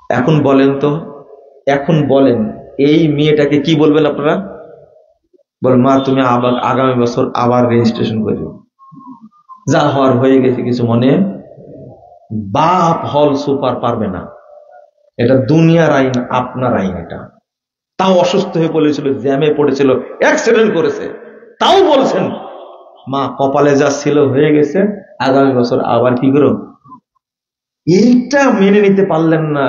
এখন বলেন তো, এখন বলেন এই মেয়েটাকে কি বলবেন আপনারা? বল মা তুমি আবার আগামী বছর আবার রেজিস্ট্রেশন করবে, যা হওয়ার হয়ে গেছে, কিছু মনে। বাপ হল সুপার পারবে না, এটা দুনিয়ার আইন, আপনার আইন এটা। তাও অসুস্থ হয়ে পড়েছিল, জ্যামে পড়েছিল, অ্যাক্সিডেন্ট করেছে, তাও বলছেন মা কপালে যা ছিল হয়ে গেছে, আগামী বছর আবার কি করো। এইটা মেনে নিতে পারলেন না।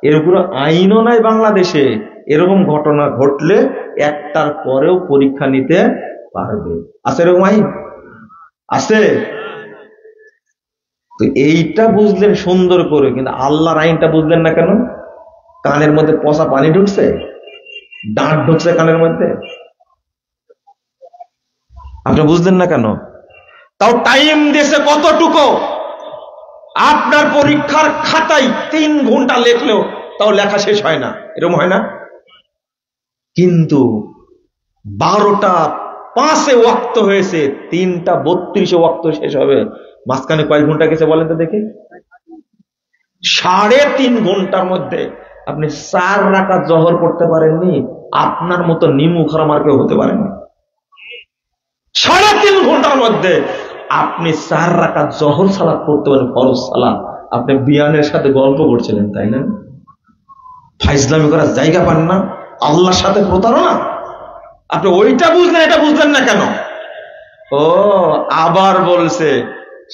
এর উপর আইনও নাই বাংলাদেশে। এরকম ঘটনা ঘটলে একটার পরেও পরীক্ষা নিতে পারবে, আছে এরকম আইন? আছে? তো এইটা বুঝলেন সুন্দর করে, কিন্তু আল্লাহর আইনটা বুঝলেন না কেন? কানের মধ্যে পচা পানি ঢুকছে, দাঁত ঢুকছে কানের মধ্যে, আপনি বুঝলেন না কেন? তাও টাইম দিয়েছে কতটুকু? আপনার পরীক্ষার খাতায় 3 ঘন্টা লেখলেও তাও লেখা শেষ হয় না, এরকম হয় না? কিন্তু 12টা 5-এ ওয়াক্ত হয়েছে, 3টা 32-এ ওয়াক্ত শেষ হবে, মাঝখানে কয় ঘন্টা গেছে বলেন তো দেখি? 3.5 ঘন্টার মধ্যে আপনি 4 রাকাত জহর পড়তে পারেননি, আপনার মতো নিমু খারাম আর কেউ হতে পারেনি। 3.5 ঘন্টার মধ্যে আপনি 4 রাকাত জহর সালাত পড়তে পারেন, ফরজ সালাত। আপনি বিয়ানের সাথে গল্প করছিলেন, তাই না? ফাইজলামি করার জায়গা পান না, আল্লাহর সাথে প্রতারণা। আপনি ওইটা বুঝলেন, এটা বুঝলেন না কেন? ও আবার বলছে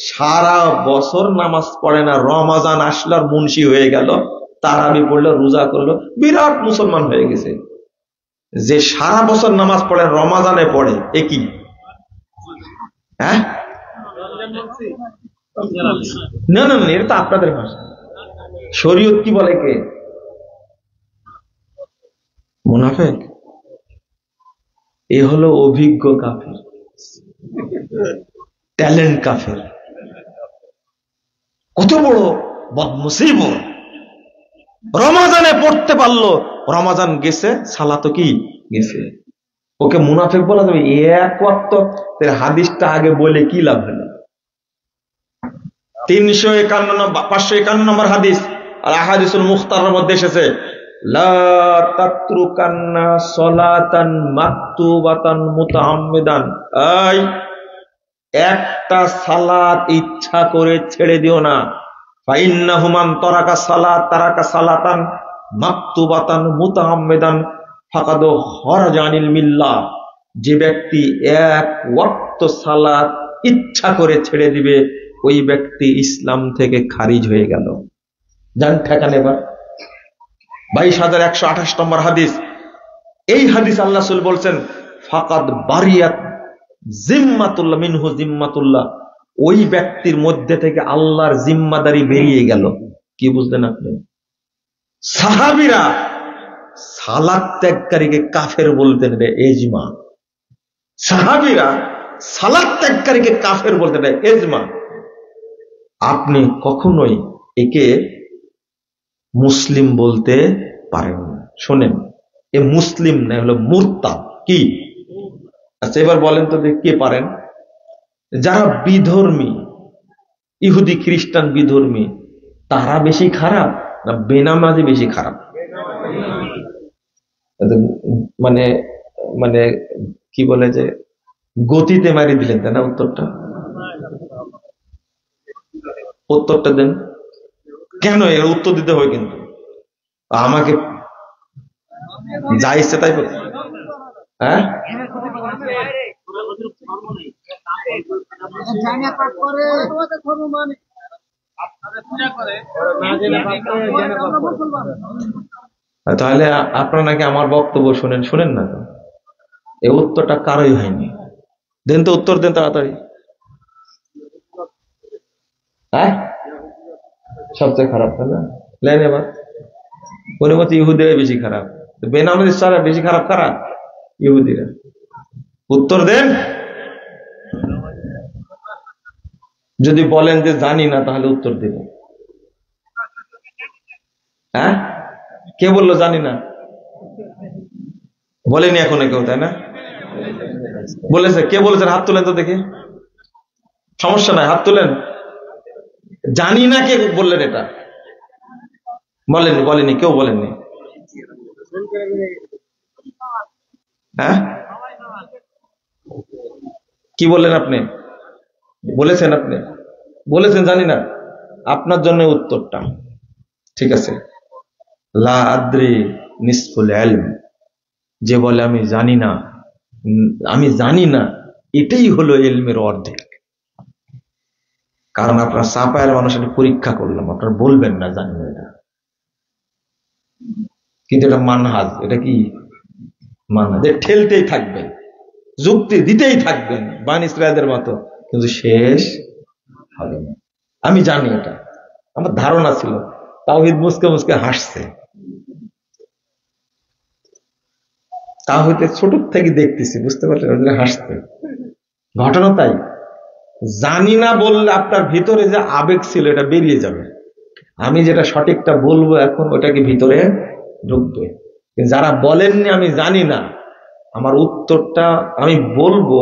সারা বছর নামাজ পড়ে না, রমাজান আসলো আর মুন্সি হয়ে গেল, তারাবি পড়লো, রোজা করলো, বিরাট মুসলমান হয়ে গেছে। যে সারা বছর নামাজ পড়ে রমাজানে পড়ে, এ কি? হ্যাঁ, না না, এটা তো আপনাদের ভাষা। শরীয়ত কি বলে? কে মুনাফিক? এ হলো অভিজ্ঞ কাফের, ট্যালেন্ট কাফের। কত বড় বদনসিবত, রমাজানে পড়তে পারলো, রমাজান গেছে, সালাতো কি গেছে, ওকে মুনাফিক বলা যাবে? এক ওয়াক্ত হাদিসটা আগে বলে কি লাভ হলো? 551 নম্বর হাদিস আর আহাদিসুল মুখতারের মধ্যে এসেছে, লা তাতরুকান্না সলাতান মাকতুবাতান মুতাআম্মিদান, এই একটা সালাত ইচ্ছা করে ছেড়ে দিও না। ফাইন্নাহু মান তারাকা সালাতান মাকতুবাতান মুতাআম্মিদান ফাকাদ খারাজা আনিল মিল্লাহ, যে ব্যক্তি এক ওয়াক্ত সালাত ইচ্ছা করে ছেড়ে দিবে, ওই ব্যক্তি ইসলাম থেকে খারিজ হয়ে গেল। জান ঠেকান এবার। 22,128 নম্বর হাদিস। এই হাদিস আল্লাহ রাসূল বলছেন ফাকাদ বারিয়াত জিম্মাতুল্লাহ মিনহু জিম্মাতুল্লাহ, ওই ব্যক্তির মধ্যে থেকে আল্লাহর জিম্মাদারি বেরিয়ে গেল। কি বুঝলেন আপনি? সাহাবীরা সালাত ত্যাগকারীকে কাফের বলতেন, রে এজমা। সাহাবীরা সালাত ত্যাগকারীকে কাফের বলতেন, রে এজমা। আপনি কখনোই একে মুসলিম বলতে পারেন না। শোনেন, এ মুসলিম না, হলো মুরতাদ। কি? আচ্ছা এবার বলেন তো কে পারেন? যারা বিধর্মী, ইহুদি খ্রিস্টান বিধর্মী, তারা বেশি খারাপ না বেনামাজি বেশি খারাপ? মানে মানে কি বলে যে গতিতে মারি দিলেন, তাই না? উত্তরটা দেন। কেন এর উত্তর দিতে হয়? কিন্তু আমাকে যা ইচ্ছে তাই করতে, হ্যাঁ? তাহলে আপনারা নাকি আমার বক্তব্য শুনেন, শুনেন না তো? এই উত্তরটা কারোই হয়নি। দেন তো উত্তর, দেন তাড়াতাড়ি। হ্যাঁ, সবচেয়ে খারাপ, তাই না? লেন এবার। মনে মতো ইহুদিরা বেশি খারাপ, বেনামাজি ছাড়া বেশি খারাপ কারা? ইহুদিরা। উত্তর দেন। যদি বলেন যে জানি না, তাহলে উত্তর দেব। হ্যাঁ, কে বললো জানি না? বলেনি এখনো কেউ, তাই না? বলেছে? কে বলেছেন? হাত তুলেন তো দেখি। সমস্যা নাই, হাত তুলেন। জানি না কে বললেন এটা? বলেননি, বলেনি, কেউ বলেননি। হ্যাঁ, কি বললেন আপনি? বলেছেন আপনি? বলেছেন জানি না। আপনার জন্য উত্তরটা ঠিক আছে। লা আদ্রি নিসফুল ইলম, যে বলে আমি জানি না, আমি জানি না, এটাই হলো ইলমের অর্ধেক। কারণ আপনার চাপায়ের মানুষের পরীক্ষা করলাম, আপনারা বলবেন না জানি না এটা, কিন্তু এটা মানহাজ। এটা কি মানহাজ? ঠেলতেই থাকবেন, যুক্তি দিতেই থাকবেন বানি ইসরায়েলের মতো, কিন্তু শেষ হবে না। আমি জানি এটা, আমার ধারণা ছিল। তাওহীদ মুসকে মুসকে হাসছে। তাওহীদে ছোট থেকে দেখতেছি, বুঝতে পারছেন, হাসছে। ঘটনা তাই। জানি না বললে আপনার ভিতরে যে আবেগ ছিল এটা বেরিয়ে যাবে। আমি যেটা সঠিকটা বলবো এখন, ওটাকে ভিতরে ঢুকবে। যারা বলেননি আমি জানি না, আমার উত্তরটা আমি বলবো,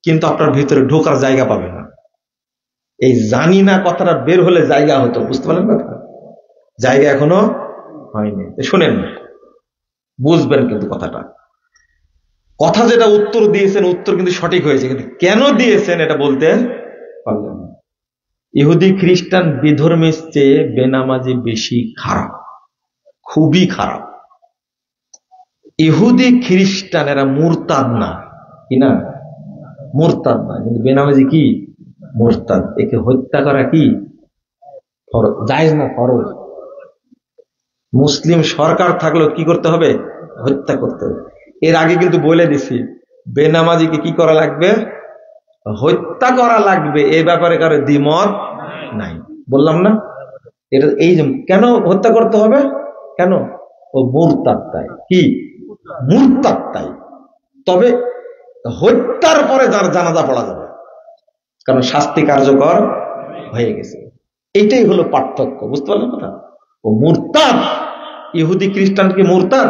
কিন্তু আপনার ভিতরে ঢোকার জায়গা পাবে না। এই জানি না কথাটা বের হলে জায়গা হতো, বুঝতে পারলেন কথা? জায়গা এখনো হয়নি। শুনেন, বুঝবেন কিন্তু কথাটা। কথা যেটা উত্তর দিয়েছেন, উত্তর কিন্তু সঠিক হয়েছে, কিন্তু কেন দিয়েছেন এটা বলতে পারলেন না। ইহুদি খ্রিস্টান বিধর্মীর চেয়ে বেনামাজি বেশি খারাপ, খুবই খারাপ। ইহুদি খ্রিস্টান এরা মুরতাদ না, কি না? মুরতাদ না, কিন্তু বেনামাজি কি? মুরতাদ। একে হত্যা করা কি ফরজ? জায়েজ না ফরজ? মুসলিম সরকার থাকলেও কি করতে হবে? হত্যা করতে হবে। এর আগে কিন্তু বলে দিছি, বেনামাজিকে কি করা লাগবে? হত্যা করা লাগবে। এই ব্যাপারে কারো দ্বিমত নাই, বললাম না? এটা এই যে কেন হত্যা করতে হবে, কেন? ও মুরতাদ তাই। কি মুরতাদ তাই। তবে হত্যার পরে যার জানাজা পড়া যাবে, কারণ শাস্তি কার্যকর হয়ে গেছে। এইটাই হলো পার্থক্য, বুঝতে পারলেন কথা? ও মুরতাদ। ইহুদি খ্রিস্টান কি মুরতাদ?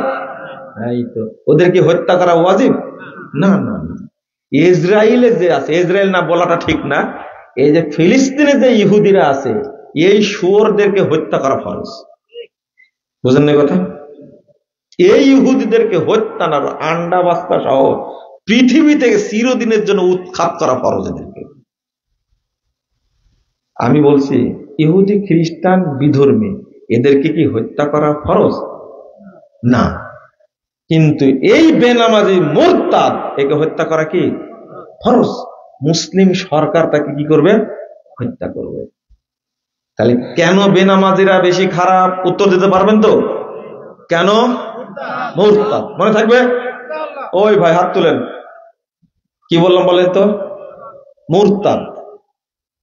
এই তো, ওদেরকে হত্যা করা ওয়াজিব না। না না, ইসরায়েলে যে আছে, ইসরায়েল না বলাটা ঠিক না, এই যে ফিলিস্তিনে যে ইহুদিরা আছে, এই শুয়োরদেরকে হত্যা করা ফরজ। বুঝেন না কথা? এই ইহুদিদেরকে হত্যা না, আন্ডা বাস্তা সহ পৃথিবী থেকে চিরদিনের জন্য উৎখাত করা ফরজ এদেরকে। আমি বলছি ইহুদি খ্রিস্টান বিধর্মী, এদেরকে কি হত্যা করা ফরজ না, কিন্তু এই বেনামাজি মুরতাদ একে হত্যা করা কি ফরজ। মুসলিম সরকার তাকে কি করবে? হত্যা করবে। তাহলে কেন বেনামাজিরা বেশি খারাপ? উত্তর দিতে পারবেন তো? কেন? মুরতাদ। মনে থাকবে? ওই ভাই হাত তুলেন, কি বললাম বলেন তো? মুরতাদ।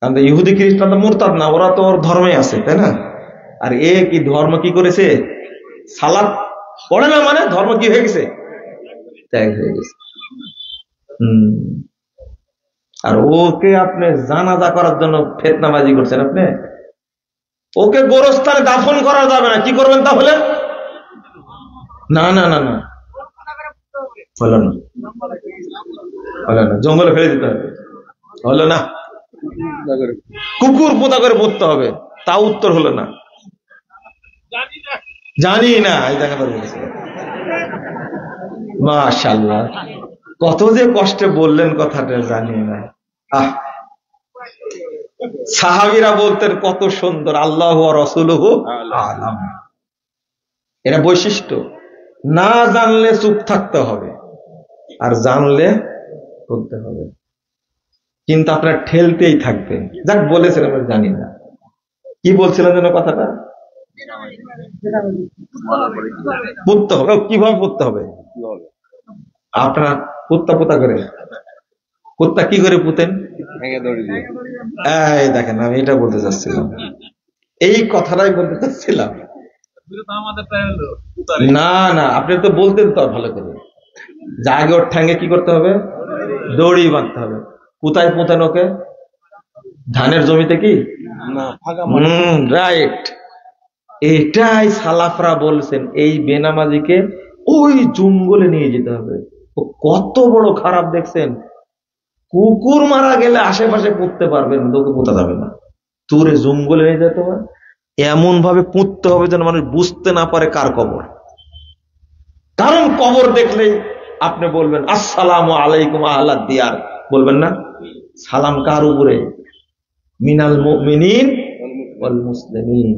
কারণ ইহুদি খ্রিস্টান তো মুরতাদ না, ওরা তো ওর ধর্মে আছে, তাই না? আর এ কি ধর্ম কি করেছে? সালাত পড়ে না, মানে ধর্ম কি হয়ে গেছে? ত্যাগ হয়ে গেছে। আর ওকে আপনি জানাজা করার জন্য ফিতনাবাজি করছেন। আপনি ওকে গোরস্থানে দাফন করা যাবে না, কি করবেন তাহলে? না না না না, হলো না, হলো না, জঙ্গলে ফেলে দিতে হবে, হলো না, কুকুর পোতা করে পড়তে হবে, তা উত্তর হলো না। জানি না, এই জায়গাটা বলেছে। মাশাআল্লাহ, কত যে কষ্টে বললেন কথাটা, জানি না। সাহাবীরা বলতেন কত সুন্দর, আল্লাহু ওয়া রাসূলুহু আ'লাম। এটা বৈশিষ্ট্য। না জানলে চুপ থাকতে হবে, আর জানলে বলতে হবে, কিন্তু আপনারা ঠেলতেই থাকবেন। যাক বলেছেন, আমরা জানি না। কি বলছিলেন যেন কথাটা? পড়তে হবে। কিভাবে পড়তে হবে? আপনারা কুত্তা পোতা করে, কুত্তা কি করে পুতেন? এই দেখেন, আমি এটা বলতে চাচ্ছিলাম, এই কথাটাই বলতে চাচ্ছিলাম। না না, আপনি তো বলতেন তো ভালো করে, যা আগে ওর ঠ্যাঙ্গে কি করতে হবে? দড়ি বাঁধতে হবে। কোথায় পুঁতেন ওকে? ধানের জমিতে কি? রাইট। এটাই সালাফরা বলছেন, এই বেনামাজিকে ওই জঙ্গলে নিয়ে যেতে হবে। ও কত বড় খারাপ দেখছেন, কুকুর মারা গেলে আশেপাশে পুঁততে পারবেন, লোকে পোতা যাবে না। দূরে জঙ্গলে নিয়ে যেতে হবে, এমন ভাবে পুঁততে হবে যেন মানুষ বুঝতে না পারে কার কবর। কারণ কবর দেখলেই আপনি বলবেন আসসালামু আলাইকুম আহলাদ দিয়ার, বলবেন না? সালাম কার উপরে? মিনাল মুমিনিন ওয়াল মুসলিমিন।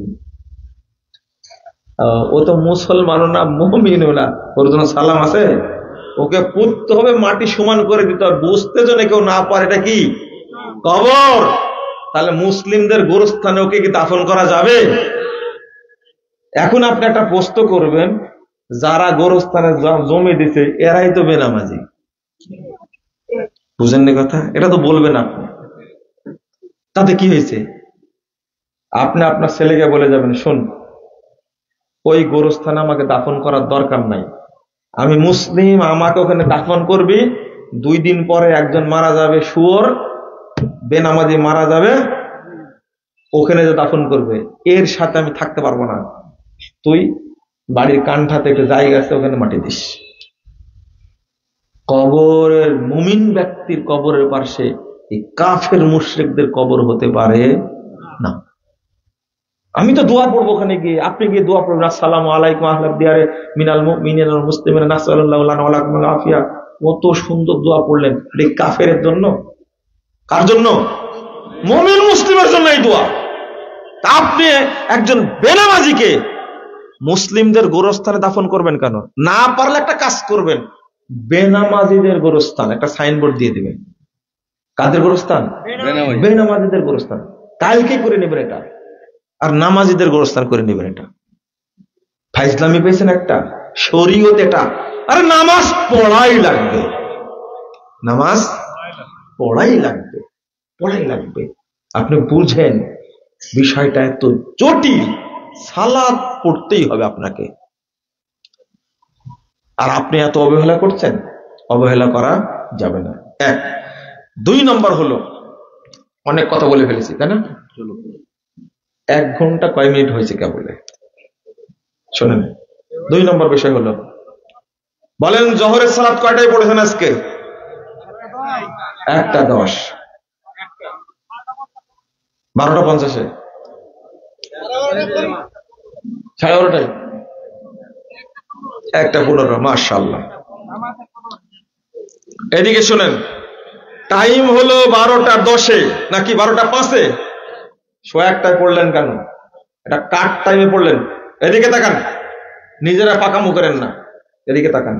ও তো মুসলমানও না, মুমিনও না, ওর জন্য সালাম আছে? ওকে পুঁততে হবে, মাটি সমান করে দিতে হবে, বুঝতে যেন কেউ না পারে এটা কি কবর। তাহলে মুসলিমদের গোরস্থানে ওকে কি দাফন করা যাবে? এখন আপনি একটা প্রশ্ন করবেন, যারা গোরস্থানে জমি দিছে এরাই তো বেনামাজি। বুঝেননি কথা? এটা তো বলবেন আপনি। তাতে কি হয়েছে? আপনি আপনার ছেলেকে বলে যাবেন, শোন, ওই গোরস্থানে আমাকে দাফন করার দরকার নাই, আমি মুসলিম, আমাকে ওখানে দাফন করবি, 2 দিন পরে একজন মারা যাবে, শুয়োর বেনামাজি মারা যাবে, ওখানে যে দাফন করবে, এর সাথে আমি থাকতে পারবো না। তুই বাড়ির কান্ঠা থেকে জায়গা আছে, ওখানে মাটি দিস। কবরের মুমিন ব্যক্তির কবরের পাশে এই কাফের মুশরিকদের কবর হতে পারে না। আমি তো দোয়া পড়বো ওখানে গিয়ে, আপনি গিয়ে দোয়া পড়বেন আসসালামু আলাইকুম আহলাদ দিয়ারে মিনাল মুমিনিন ওয়াল মুসলিমিন নাসাল্লাহু লানা ওয়া লাকুম আল আফিয়া। কত সুন্দর দোয়া পড়লেন, এই কাফেরের জন্য। কার জন্য? মুমিন মুসলিমের জন্য এই দোয়া। আপনি একজন বেনামাজিকে মুসলিমদের গোরস্থানে দাফন করবেন কেন? না পারলে একটা কাজ করবেন, বেনামাজিদের গোরস্থান একটা সাইনবোর্ড দিয়ে দিবেন। কাদের গোরস্থান? বেনামাজিদের গোরস্থান। কালকে করে নেবেন এটা, আর নামাজিদের গোরস্থান করে নেবেন এটা। ফাইজলামি পেয়েছেন একটা, শরীয়ত এটা। আরে নামাজ পড়াই লাগবে, নামাজ পড়াই লাগবে, পড়াই লাগবে। আপনি বুঝেন বিষয়টা এত জটিল, সালাত পড়তেই হবে আপনাকে। আর আপনি এত অবহেলা করছেন, অবহেলা করা যাবে না। 1 2 নম্বর হলো, অনেক কথা বলে ফেলেছি তাই না? 1 ঘন্টা কয় মিনিট হয়েছে কেবলে, শোনেন। 2 নম্বর বিষয় হলো, বলেন জোহরের সালাত কয়টায় পড়েছেন আজকে? 1:10। 12:50, 11:30, 1:15। মাশাআল্লাহ। এদিকে শুনেন, টাইম হলো 12:10 নাকি 12:05? 1:00 পড়লেন কেন? এটা কাট টাইমে পড়লেন। এদিকে তাকান, নিজেরা পাকামো করেন না, এদিকে তাকান।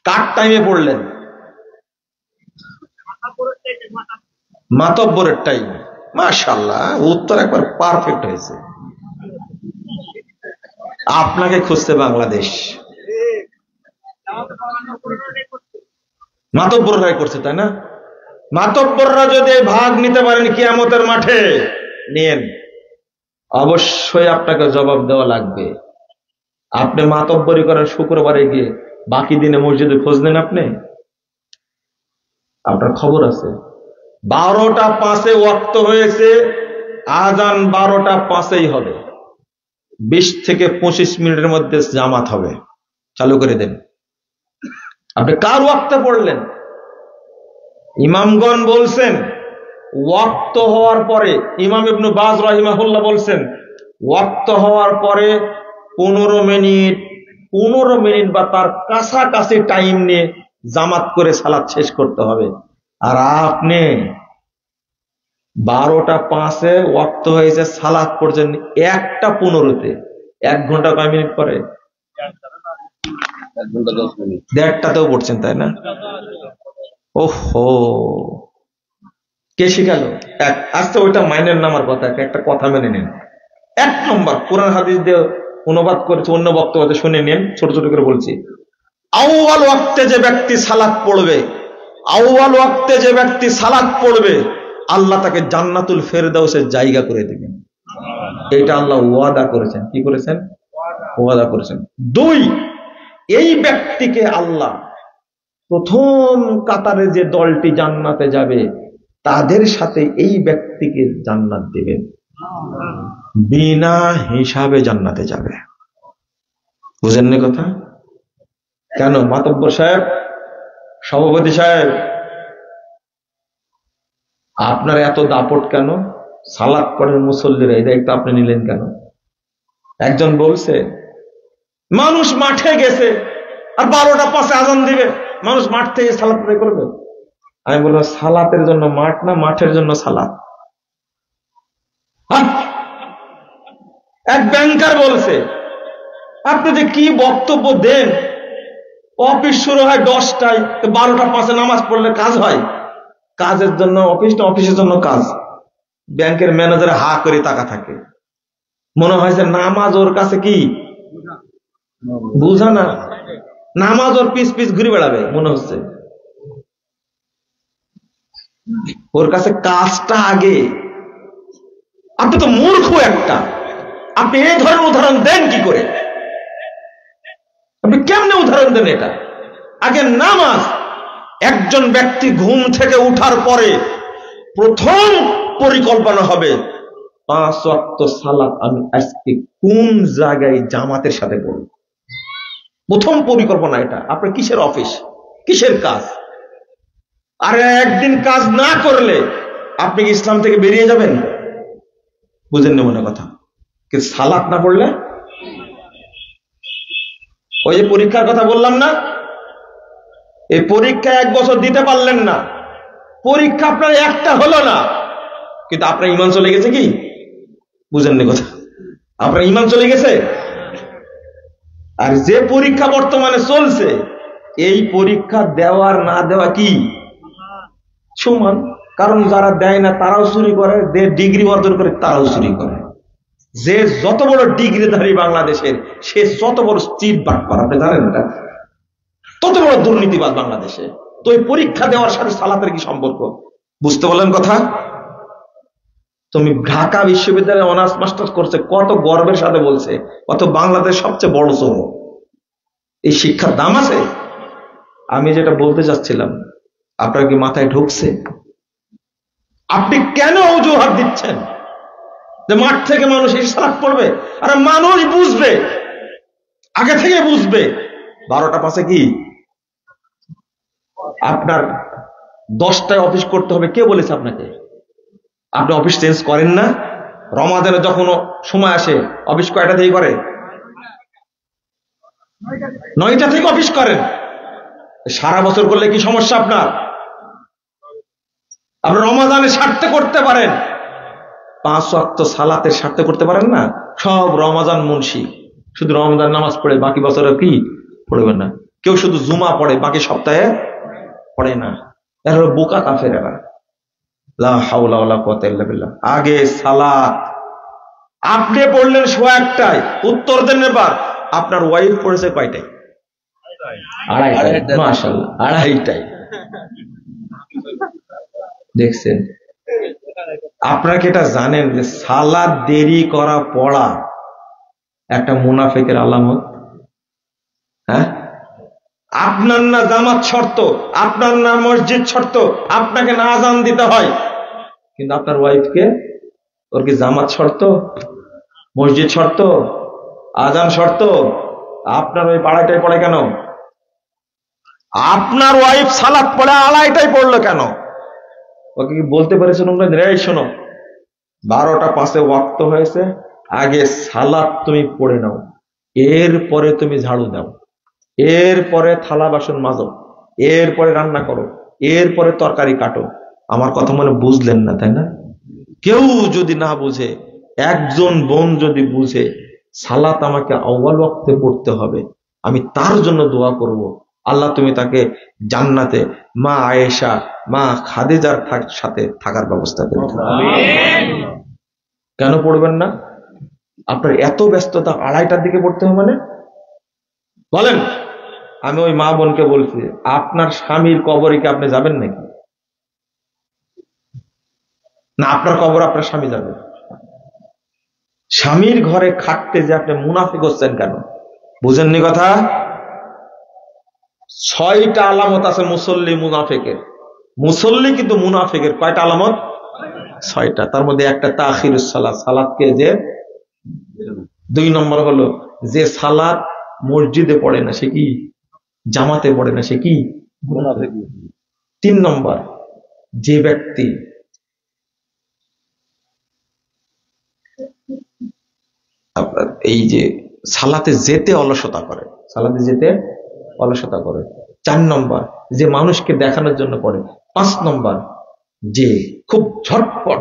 কাট টাইমে পড়লেন, মাতব্বরের টাইম। মাশাআল্লাহ, উত্তর একবার পারফেক্ট হয়েছে। আপনাকে খুঁজছে বাংলাদেশ, মাতব্বররাই করছে তাই না? মাতব্বররা যদি ভাগ নিতে পারেন কিয়ামতের মাঠে, নিয়েন, অবশ্যই আপনাকে জবাব দেওয়া লাগবে। আপনি মাতব্বরি করেন শুক্রবারে গিয়ে, বাকি দিনে মসজিদে খোঁজ নেন আপনি? আপনার খবর আছে? 12:05 ওয়াক্ত হয়েছে, আজান 12:05 হবে, 20 থেকে 25 মিনিটের মধ্যে জামাত হবে, চালু করে দেন। আপনি কার ওয়াক্তে পড়লেন? ইমামগণ বলছেন ওয়াক্ত হওয়ার পরে, ইমাম ইবনে বাজ রাহিমাহুল্লাহ বলছেন ওয়াক্ত হওয়ার পরে 15 মিনিট বা তার কাছাকাছি টাইম নিয়ে জামাত করে সালাত শেষ করতে হবে। আর আপনি 12:05 ওয়াক্ত হয়েছে, সালাত পড়ছেন 1:15। 1 ঘন্টা কয় মিনিট পরে? 1 ঘন্টা 10 মিনিট। 1:30তেও পড়ছেন তাই না? ওহো, কে শিখালো? আজকে ওইটা মাইনের নামার কথা, একটা কথা মেনে নেন। 1 নম্বর, কোরআন হাদিস দিয়ে অনুবাদ করেছে, অন্য বক্তব্য শুনে নেন, ছোট ছোট করে বলছি। আউয়াল ওয়াক্তে যে ব্যক্তি সালাত পড়বে, আউয়াল ওয়াক্তে যে ব্যক্তি সালাত পড়বে, আল্লাহ তাকে জান্নাতুল ফেরদাউসের জায়গা করে দিবেন। এটা আল্লাহ ওয়াদা করেছেন। কি করেছেন? ওয়াদা করেছেন। 2, এই ব্যক্তিকে আল্লাহ প্রথম কাতারে যে দলটি জান্নাতে যাবে তাদের সাথে এই ব্যক্তিকে জান্নাত দিবেন, বিনা হিসাবে জান্নাতে যাবে। বুঝেননি কথা? কেন মাতব্বর সাহেব, সভাপতি সাহেব, আপনার এত দাপট কেন? সালাত পড়েন মুসল্লিরা, এই দায়িত্ব আপনি নিলেন কেন? একজন বলছে মানুষ মাঠে গেছে আর 12টা 5 আজান দিবে, মানুষ মাঠ থেকে সালাত আদায় করবে। আমি বলবো সালাতের জন্য মাঠ না, মাঠের জন্য সালাত। এক ব্যাংকার বলছে আপনি যে কি বক্তব্য দেন, অফিস শুরু হয় 10টায়, 12টা 5 নামাজ পড়লে কাজ হয়? কাজের জন্য অফিস না অফিসের জন্য কাজ? ব্যাংকের ম্যানেজার হা করে তাকা থাকে, মনে হয় যে নামাজ ওর কাছে কি বুঝা না, নামাজ ওর পিস পিস ঘুরে বেড়াবে মনে হচ্ছে, ওর কাছে কাজটা আগে। আপনি তো মূর্খ একটা, আপনি এই ধরনের উদাহরণ দেন কি করে? আপনি কেমনে উদাহরণ দেন এটা? আগে নামাজ। একজন ব্যক্তি ঘুম থেকে উঠার পরে প্রথম পরিকল্পনা হবে 5 ওয়াক্ত সালাত আমি আজকে কোন জায়গায় জামাতের সাথে পড়ব। প্রথম পরিকল্পনা এটা। আপনার কিসের অফিস, কিসের কাজ? আর একদিন কাজ না করলে আপনি কি ইসলাম থেকে বেরিয়ে যাবেন? বুঝেন না মনে কথা? কিন্তু সালাত না পড়লে, ওই যে পরীক্ষার কথা বললাম না, এই পরীক্ষা 1 বছর দিতে পারলেন না, পরীক্ষা আপনার একটা হলো না, কিন্তু আপনার ঈমান চলে গেছে কি? বুঝেন না কথা? আপনার ঈমান চলে গেছে। আর যে পরীক্ষা বর্তমানে চলছে, এই পরীক্ষা দেওয়ার না দেওয়া কি সমান? কারণ যারা দেয় না তারাও চুরি করে, যে ডিগ্রি অর্জন করে তারাও চুরি করে। যে যত বড় ডিগ্রিধারী বাংলাদেশের, সে যত বড় চিট বাটপার, আপনি জানেন এটা? তত বড় দুর্নীতিবাদ বাংলাদেশে। তো এই পরীক্ষা দেওয়ার সাথে সালাতের কি সম্পর্ক? বুঝতে বললেন কথা? তুমি ঢাকা বিশ্ববিদ্যালয়ে অনার্স মাস্টার্স করছে, কত গর্বের সাথে বলছে কত বাংলাদেশ সবচেয়ে বড় চোর। এই শিক্ষার দাম আছে? আমি যেটা বলতে চাচ্ছিলাম, আপনার কি মাথায় ঢুকছে? আপনি কেন অজুহাত দিচ্ছেন যে মাঠ থেকে মানুষ এই সালাত পড়বে? আর মানুষ বুঝবে, আগে থেকে বুঝবে 12টা 5 কি আপনার 10টায় অফিস করতে হবে। কে বলেছে আপনাকে? আপনি অফিস চেঞ্জ করেন না? রমাদানে যখন সময় আসে অফিস কয়টা থেকে করে? 9টা থেকে অফিস করেন। সারা বছর করলে কি সমস্যা আপনার? আপনি রমাদানের স্বার্থে করতে পারেন, 5 ওয়াক্ত সালাতের স্বার্থে করতে পারেন না। সব রমাদান মুন্সি, শুধু রমজান নামাজ পড়ে, বাকি বছরে কি পড়বেন না। কেউ শুধু জুমা পড়ে, বাকি সপ্তাহে পড়ে না। এর বোকা কাফেরেরা। লা হাওলা ওয়ালা কুওয়াতা ইল্লা বিল্লাহ। আগে সালাত। আপনি পড়লেন 1টায়, উত্তর দেন এবার আপনার ওয়াইফ পড়েছে কয়টায়? 2:30টায়। মাশাআল্লাহ, 2:30টায়। দেখছেন? আপনারা কি এটা জানেন যে সালাত দেরি করা পড়া একটা মুনাফিকের আলামত? হ্যাঁ, আপনার না জামাত শর্ত, আপনার না মসজিদ শর্ত, আপনাকে না আজান দিতে হয়, কিন্তু আপনার ওয়াইফকে, ওর কি জামাত শর্ত, মসজিদ শর্ত, আজান শর্ত? আপনার ওই 2:30টায় পড়ে কেন? আপনার ওয়াইফ সালাত পড়ে 2:30টায় পড়লো কেন? ওকে কি বলতে পেরেছেন রে শোনো 12টা 5 ওয়াক্ত হয়েছে, আগে সালাত তুমি পড়ে নাও, এরপরে তুমি ঝাড়ু দাও, এরপরে থালা বাসন মাজো, এরপরে রান্না করো, এরপরে তরকারি কাটো। আমার কথা মনে বুঝলেন না, তাই না? কেউ যদি না বুঝে, একজন বোন যদি বুঝে সালাত আমাকে আউয়াল ওয়াক্তে পড়তে হবে, আমি তার জন্য দোয়া করব, আল্লাহ তুমি তাকে জান্নাতে মা আয়েশা, মা খাদিজার সাথে থাকার ব্যবস্থা করে দাও। কেন পড়বেন না? আপনার এত ব্যস্ততা, 2:30টার দিকে পড়তে হবে মানে? বলেন। আমি ওই মা বোনকে বলছি, আপনার স্বামীর কবরে কি আপনি যাবেন নাকি? না, আপনার কবর আপনার স্বামী যাবে? স্বামীর ঘরে খাটতে যে আপনি মুনাফিক হচ্ছেন কেন? বুঝেননি কথা? 6টা আলামত আছে মুসল্লি মুনাফিকের। মুসল্লি কিন্তু মুনাফিকের কয়টা আলামত? 6টা। তার মধ্যে একটা তাখিরুস সালাত, সালাতকে যে 2 নম্বর হলো যে সালাত মসজিদে পড়ে না সে কি? জামাতে পড়ে না সে কি? মুনাফিক। 3 নম্বর, যে ব্যক্তি আপনার এই যে সালাতে যেতে অলসতা করে, সালাতে যেতে অলসতা করে। 4 নম্বর, যে মানুষকে দেখানোর জন্য পড়ে। 5 নম্বর, যে খুব ঝটপট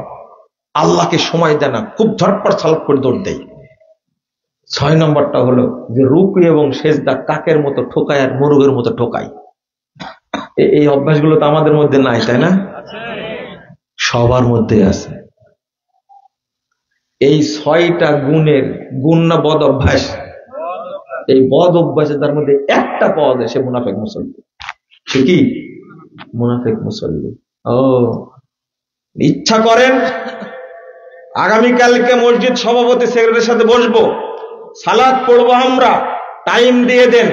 আল্লাহকে সময় দেয় না, খুব ঝটপট সালাত করে দৌড় দেয়। 6 নম্বরটা হলো যে রুকু এবং সেজদা কাকের মতো ঠোকায় আর মোরগের মতো ঠোকায়। এই অভ্যাসগুলো তো আমাদের মধ্যে নাই, তাই না? সবার মধ্যে আছে। এই 6টা গুণের গুণ না বদ অভ্যাস, এই বদ অভ্যাসে তার মধ্যে একটা পাওয়া যায়, সে মুনাফিক মুসল্লি। সে কি? মুনাফিক মুসল্লি। ও, ইচ্ছা করেন আগামীকালকে মসজিদ সভাপতি সেক্রেটারির সাথে বসবো, সালাত পড়বো, আমরা টাইম দিয়ে দেন,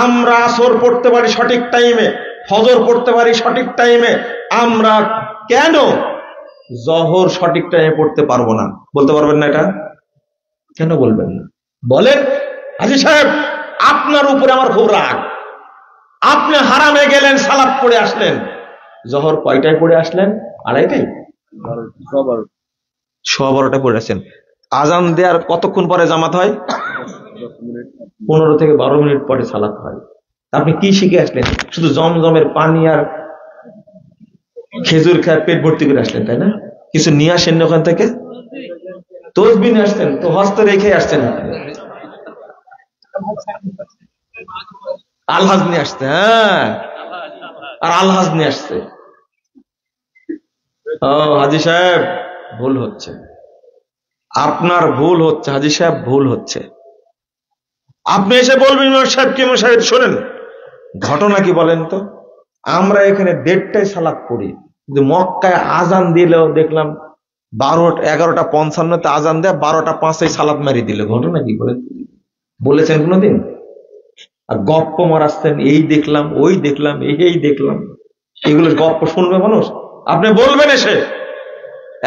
আমরা আসর পড়তে পারি সঠিক টাইমে, ফজর পড়তে পারি সঠিক টাইমে, আমরা কেন জহর সঠিক টাইমে পড়তে পারবো না? বলতে পারবেন না? এটা কেন বলবেন না? বলেন, হাজী সাহেব আপনার উপরে আমার খুব রাগ, আপনি হারামে গেলেন, সালাত পড়ে আসলেন, জহর কয়টায় পড়ে আসলেন? 2:30টায়, 12:15 পড়ে আসছেন। আজান দেওয়ার কতক্ষণ পরে জামাত হয়? 15 থেকে 12 মিনিট পরে সালাত হয়। আপনি কি শিখে আসলেন? শুধু জমজমের পানি আর খেজুর খায় পেট ভর্তি করে আসলেন, তাই না? কিছু নিয়ে আসেন ওখান থেকে? তসবিহ নিয়ে আসছেন তো, হস্ত রেখে আসছেন। আলহাজ নিয়ে আসছে, হ্যাঁ, আর আলহাজ নিয়ে আসছে। ও হাজী সাহেব ভুল হচ্ছে, আপনার ভুল হচ্ছে, হাজী সাহেব ভুল হচ্ছে। আপনি এসে বলবেন ইমাম সাহেব কি, ইমাম সাহেব শোনেন ঘটনা কি বলেন তো, আমরা এখানে 1:30টায় সালাত পড়ি, কিন্তু মক্কায় আজান দিলেও দেখলাম 11:55 আজান দেয়, 12:05 সালাত মারি দিল। ঘটনা কি বলেন? বলেছেন কোনদিন? আর গপ্প মারাচ্ছেন, এই দেখলাম ওই দেখলাম এই দেখলাম, এগুলো গপ্প শুনবে মানুষ? আপনি বলবেন এসে,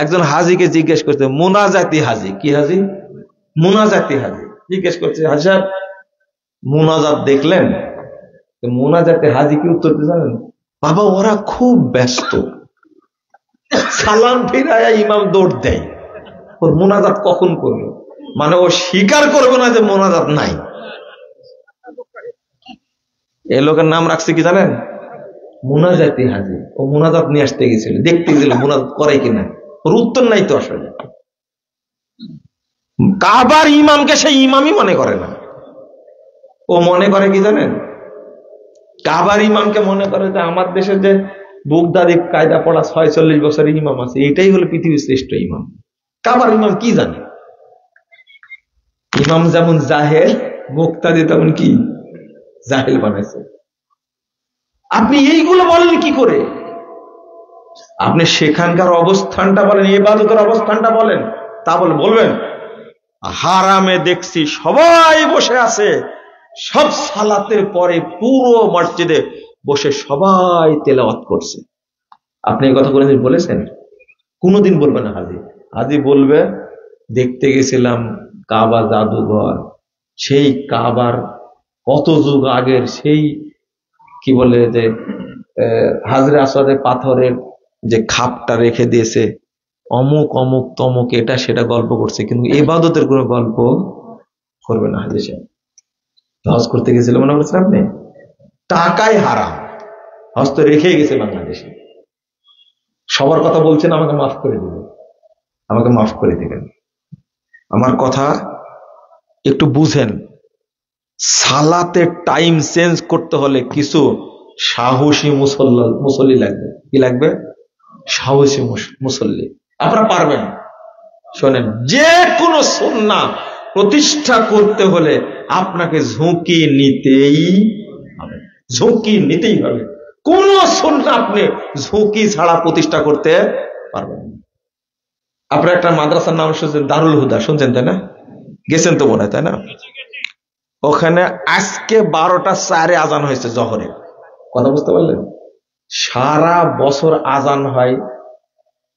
একজন হাজীকে জিজ্ঞেস করতে, মুনাজাতি হাজী, কি হাজী? মুনাজাতি হাজী জিজ্ঞেস করছে, হাজী সাহেব মুনাজাত দেখলেন? মুনাজাতে হাজী কি উত্তর দিতে জানেন? বাবা ওরা খুব ব্যস্ত, সালাম ফিরায়া ইমাম দৌড় দেয়, ওর মুনাজাত কখন করলো? মানে ও স্বীকার করবে না যে মুনাজাত নাই। এ লোকের নাম রাখছে কি জানেন? মুনাজাতি হাজী। ও মুনাজাত নিয়ে আসতে গেছিল, দেখতে গেছিল মুনাজাত করে কিনা, ওর উত্তর নাই তো। আসলে কাবার ইমামকে সেই ইমামই মনে করে না, ও মনে করে কি জানেন? কাবার ইমামকে মনে করে যে আমার দেশে যে বুগদাদি কায়দা পড়া 46 বছরের ইমাম আছে, এটাই হলো পৃথিবীর শ্রেষ্ঠ ইমাম। কাবার ইমাম কি জানে? ইমাম যেমন জাহেল, মুক্তাদি তেমন কি জাহেল বানাইছে। আপনি এইগুলো বলেন কি করে? আপনি সেখানকার অবস্থানটা বলেন, ইবাদতের অবস্থানটা বলেন, তা বলবেন হারামে দেখছি সবাই বসে আছে, সব সালাতের পরে পুরো মসজিদে বসে সবাই তেলাওয়াত করছে। আপনি এই কথা কোনদিন বলেছেন? কোনদিন বলবে না হাজী। হাজী বলবে দেখতে গেছিলাম কাবা জাদুঘর, সেই কাবার কত যুগ আগের সেই কি বলে যে হাজরে আসওয়াদের পাথরের যে খাপটা রেখে দিয়েছে, অমুক অমুক তমুক এটা সেটা গল্প করছে, কিন্তু ইবাদতের কোনো গল্প করবে না হাজী সাহেব। হজ করতে গেছিল মনে করছেন আপনি? টাকাই হারাম, হজ তো রেখে গেছে বাংলাদেশে। সবার কথা বলছেন, আমাকে মাফ করে দিবেন, আমাকে মাফ করে দিবেন। আমার কথা একটু বুঝেন। সালাতের টাইম চেঞ্জ করতে হলে কিছু সাহসী মুসল্লি লাগবে। কি লাগবে? সাহসী মুসল্লি। আপনারা পারবেন? শোনেন, যে কোনো সুন্নাহ প্রতিষ্ঠা করতে হলে আপনাকে ঝুঁকি নিতেই হবে, ঝুঁকি নিতেই হবে। কোন সুন্নাহ আপনি ঝুঁকি ছাড়া প্রতিষ্ঠা করতে পারবেন না। আপনার একটা মাদ্রাসার নাম শুনছেন, দারুল হুদা, শুনছেন তাই না? গেছেন তো মনে হয়, তাই না? ওখানে আজকে 12:04 আজান হয়েছে জহরে। কথা বুঝতে পারলেন? সারা বছর আজান হয়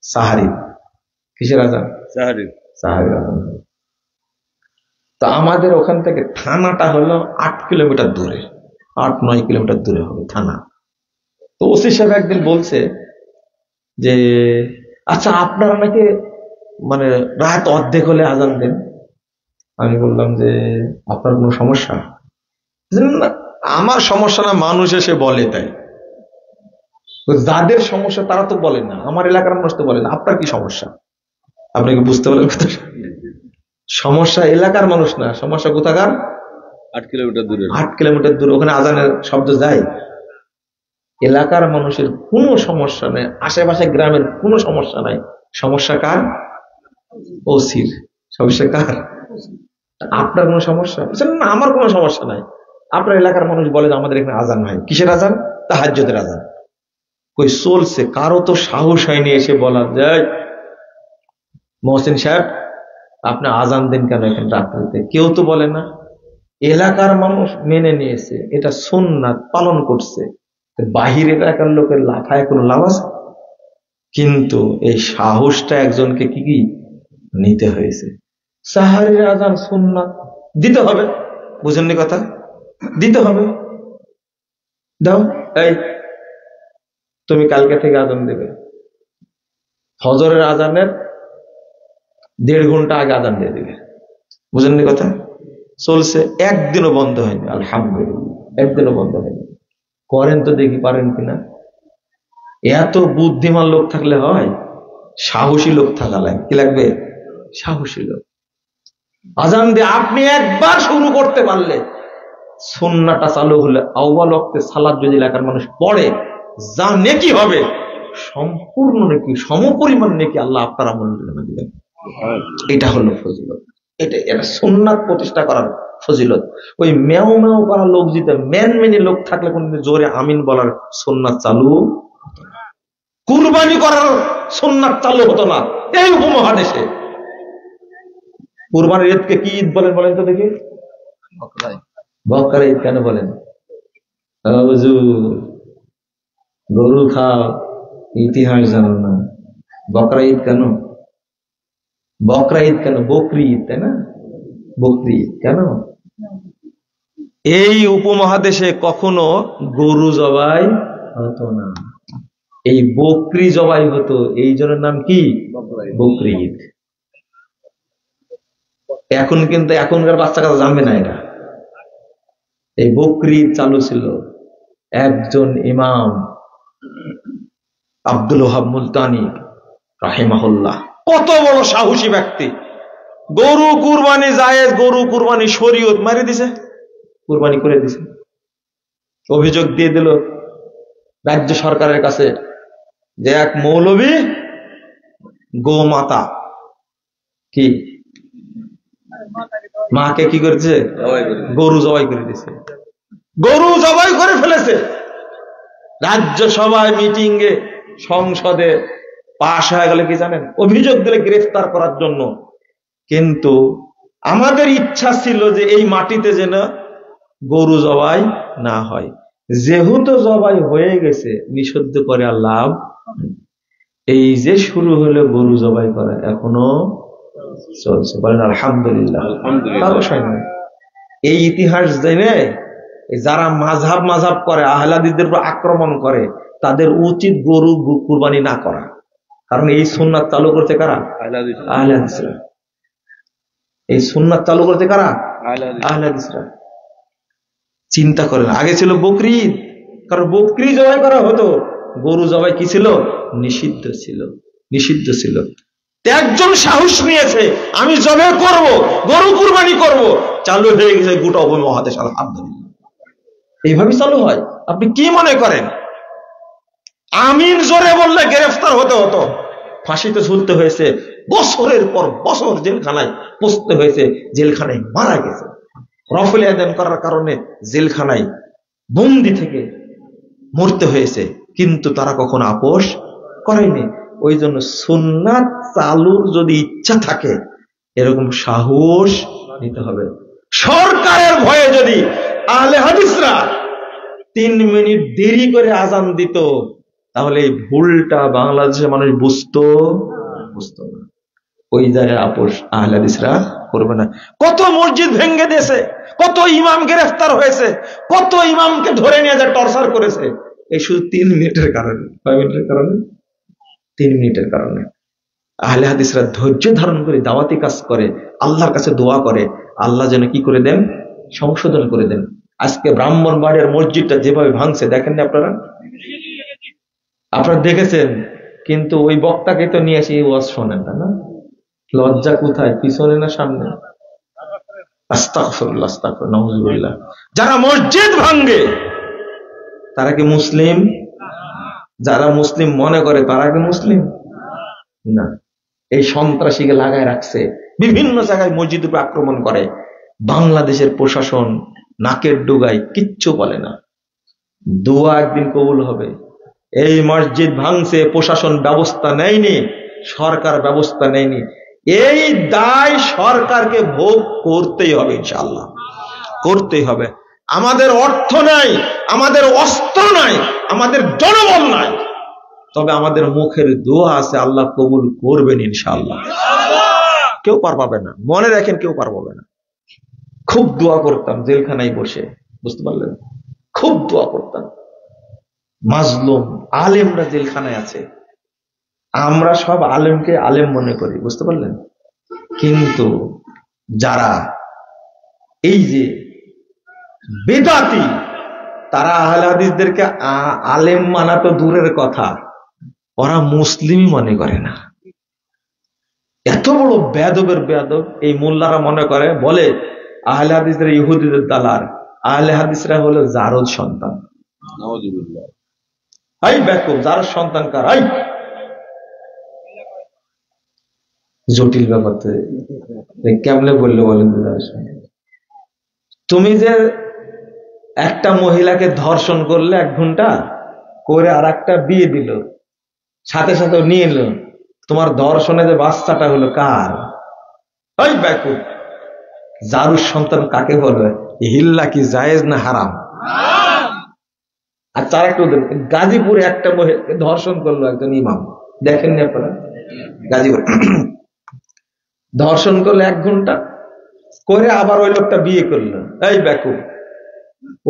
সাহারি। কিসের আজান? সাহারি। সাহারির আজান। তো আমাদের ওখান থেকে থানাটা হলো 8 কিলোমিটার দূরে, 8-9 কিলোমিটার দূরে হবে থানা। তো ওসি সাহেব একদিন বলছে যে আচ্ছা আপনারা নাকি মানে রাত অর্ধেক হলে আজান দেন। আমি বললাম যে আপনার কোনো সমস্যা? না, আমার সমস্যা না, মানুষ এসে বলে তাই। তো যাদের সমস্যা তারা তো বলে না, আমার এলাকার মানুষ তো বলে না। আপনার কি সমস্যা? আপনি কি বুঝতে পারলেন কথা? সমস্যা এলাকার মানুষ না, সমস্যা কোথাকার? 8 কিলোমিটার দূরে। 8 কিলোমিটার দূরে, ওখানে আজানের শব্দ যায়। এলাকার মানুষের কোনো সমস্যা নেই, আশেপাশে গ্রামের কোনো সমস্যা নাই। সমস্যা কার? ওসির। সমস্যা কার? আপনার কোনো সমস্যা? না, আমার কোনো সমস্যা নাই। আপনার এলাকার মানুষ বলে যে আমাদের এখানে আজান হয়। কিসের আজান? তাহাজ্জুদের আজান। কই চলছে, কারো তো সাহস হয়নি এসে বলা যায় মহসিন সাহেব আপনি আজান দেন কেন এখানে রাত্রিতে? কেউ তো বলে না। এলাকার মানুষ মেনে নিয়েছে, এটা সুন্নাত পালন করছে। বাহিরের এলাকার লোকের লাফায় কোনো লাভ আছে? কিন্তু এই সাহসটা একজনকে কি নিতে হয়েছে। সাহারির আজান সুন্নাত, দিতে হবে। বুঝেননি কথা? দিতে হবে। দাও, এই তুমি কালকে থেকে আজান দেবে। ফজরের আজানের 1.5 ঘন্টা আগে আজান দিয়ে দিবে। বুঝেননি কথা? চলছে, একদিনও বন্ধ হয়নি, আলহামদুলিল্লাহ, একদিনও বন্ধ হয়নি। করেন তো দেখি পারেন কিনা। এত বুদ্ধিমান লোক থাকলে হয়? সাহসী লোক থাকা লাগে। কি লাগবে? সাহসী লোক। আজান দিয়ে আপনি একবার শুরু করতে পারলে, সুন্নাহটা চালু হলে আউয়াল ওয়াক্তে সালাত যদি এলাকার মানুষ পড়ে, যা নেকি হবে সম্পূর্ণ নেকি, সমপরিমাণ নেকি আল্লাহ আপনার আমল নামে দিবেন। এটা হলো ফজিলত। এটা সুন্নাত প্রতিষ্ঠা করার ফজিলত। ওই মেও মেও করা লোক যেতে মেনে লোক থাকলে কোনদিন জোরে আমিন বলার সুন্নাত চালু, কুরবানি করার সুন্নাত চালু হতো না এই উপমহাদেশে। কুরবানির ঈদকে কি ঈদ বলেন বলেন তো দেখি? বকরা ঈদ কেন বলেন? হুজুর গরু খাও, ইতিহাস জানো না। বকরা ঈদ কেন? বকরা ঈদ কেন? বকরি ঈদ, তাই না? বকরি ঈদ কেন? এই উপমহাদেশে কখনো গরু জবাই হতো না, এই বকরি জবাই হতো। এই জন্য নাম কি? বকরি ঈদ। এখন কিন্তু এখনকার বাচ্চা কাচ্চা জানবে না এটা। এই বকরি ঈদ চালু ছিল। একজন ইমাম আব্দুল ওহাব মুলতানি রাহিমাহুল্লাহ, কত বড় সাহসী ব্যক্তি। গরু কুরবানি জায়েজ, গরু কুরবানি শরীয়ত, মারি দিছে, কুরবানি করে দিছে। অভিযোগ দিয়ে দিল রাজ্য সরকারের কাছে যে এক মৌলবী গোমাতা কি মাকে কি করেছে? গরু জবাই করে দিয়েছে। গরু জবাই করে ফেলেছে। রাজ্য সভায় মিটিং এ সংসদে পাশ হয়ে গেলে কি জানেন? অভিযোগ দিলে গ্রেফতার করার জন্য। কিন্তু আমাদের ইচ্ছা ছিল যে এই মাটিতে যেন গরু জবাই না হয়। যেহেতু জবাই হয়ে গেছে, নিষিদ্ধ করে আর লাভ। এই যে শুরু হলো গরু জবাই করা, এখনো চলছে। বলেন আলহামদুলিল্লাহ। এই ইতিহাস জেনে যারা মাঝহাব করে, আহলাদিদের উপর আক্রমণ করে, তাদের উচিত গরু কুরবানি না করা। কারণ এই সুন্নাত চালু করতে কারা? আহলে হাদিসরা। এই সুন্নাত চালু করতে কারা? আহলে হাদিসরা। চিন্তা করেন, আগে ছিল বকরি ঈদ, কারণ বকরি জবাই করা হতো, গরু জবাই কি ছিল? নিষিদ্ধ ছিল, নিষিদ্ধ ছিল। একজন সাহস নিয়েছে আমি জবাই করব, গরু কুরবানি করব, চালু হয়ে গেছে গোটা উপমহাদেশ। আলহামদুলিল্লাহ, এইভাবে চালু হয়। আপনি কি মনে করেন আমিন জোরে বললে গ্রেফতার হতে হতো, ফাঁসিতে ঝুলতে হয়েছে, বছরের পর বছর জেলখানায় পচতে হয়েছে, জেলখানায় মারা গেছে, রফল আদান করার কারণে জেলখানায় বন্দি থেকে মরতে হয়েছে, কিন্তু তারা কখনো আপোষ করেনি। ওই জন্য সুন্নাত চালুর যদি ইচ্ছা থাকে, এরকম সাহস নিতে হবে। সরকারের ভয়ে যদি আহলে হাদিসরা 3 মিনিট দেরি করে আজান দিত, তাহলে এই ভুলটা বাংলাদেশের মানুষ বুঝতো না। ওই জায়গায় আপোষ আহলে হাদিসরা করবে না। কত মসজিদ ভেঙে দিয়েছে, কত ইমাম গ্রেফতার হয়েছে, কত ইমামকে ধরে নিয়ে যা টর্চার করেছে, এই শুধু 3 মিনিটের কারণে। 5 মিনিটের কারণে, 3 মিনিটের কারণে। আহলে হাদিসরা ধৈর্য ধারণ করে দাওয়াতি কাজ করে, আল্লাহর কাছে দোয়া করে, আল্লাহ যেন কি করে দেন, সংশোধন করে দেন। আজকে ব্রাহ্মণবাড়িয়ার মসজিদটা যেভাবে ভাঙছে দেখেন না আপনারা, আপনারা দেখেছেন, কিন্তু ওই বক্তাকে তো নিয়ে এসে ওয়াজ শোনেন না। লজ্জা কোথায়, পিছনে না সামনে? আস্তাগফিরুল্লাহ, আস্তাগফিরুল্লাহ, নাউযুবিল্লাহ। যারা মসজিদ ভাঙে তারা কি মুসলিম? যারা মুসলিম মনে করে তারা কি মুসলিম না? এই সন্ত্রাসীকে লাগায় রাখছে, বিভিন্ন জায়গায় মসজিদ উপরে আক্রমণ করে। বাংলাদেশের প্রশাসন নাকের ডুগায় কিচ্ছু বলে না। দোয়া একদিন কবুল হবে। এই মসজিদ ভাঙছে, প্রশাসন ব্যবস্থা নেয়নি, সরকার ব্যবস্থা নেয়নি, এই দায় সরকারকে ভোগ করতেই হবে, ইনশাআল্লাহ করতেই হবে। আমাদের অর্থ নাই, আমাদের অস্ত্র নাই, আমাদের জনবল নাই, তবে আমাদের মুখের দোয়া আছে, আল্লাহ কবুল করবেন ইনশাআল্লাহ। কেউ পার পাবে না, মনে রাখেন, কেউ পার পাবে না। খুব দোয়া করতাম জেলখানায় বসে, বুঝতে পারলেন? খুব দোয়া করতাম। মাজলুম আলেমরা জেলখানায় আছে, আমরা সব আলেমকে আলেম মনে করি, বুঝতে পারলেন? কিন্তু যারা এই যে বেদাতি, তারা আহলে হাদিসদেরকে আলেম মানা তো দূরের কথা, ওরা মুসলিমই মনে করে না। এত বড় বেয়াদবের বেয়াদব এই মোল্লারা মনে করে, বলে আহলে হাদিসরা ইহুদিদের দালার, আহলে হাদিসরা হলো জারদ সন্তান। নাউযুবিল্লাহ। এই বেকুব, জারদ সন্তান কার? এই জটিল ব্যাপার তো, কেমনে বললো বলেন? তুমি যে একটা মহিলাকে ধর্ষণ করলে 1 ঘন্টা করে, আর একটা বিয়ে দিল, সাথে সাথে নিয়ে এলো, তোমার ধর্ষণে যে বাচ্চাটা হলো কার? ওই বেকুব, জারুর সন্তান কাকে বলে? হিল্লা কি জায়েজ না হারাম? আর তার একটু গাজীপুরে একটা মহিলাকে ধর্ষণ করলো একজন ইমাম, দেখেননি আপনারা? গাজীপুর ধর্ষণ করলো 1 ঘন্টা করে, আবার ওই লোকটা বিয়ে করলো। এই বেকুব,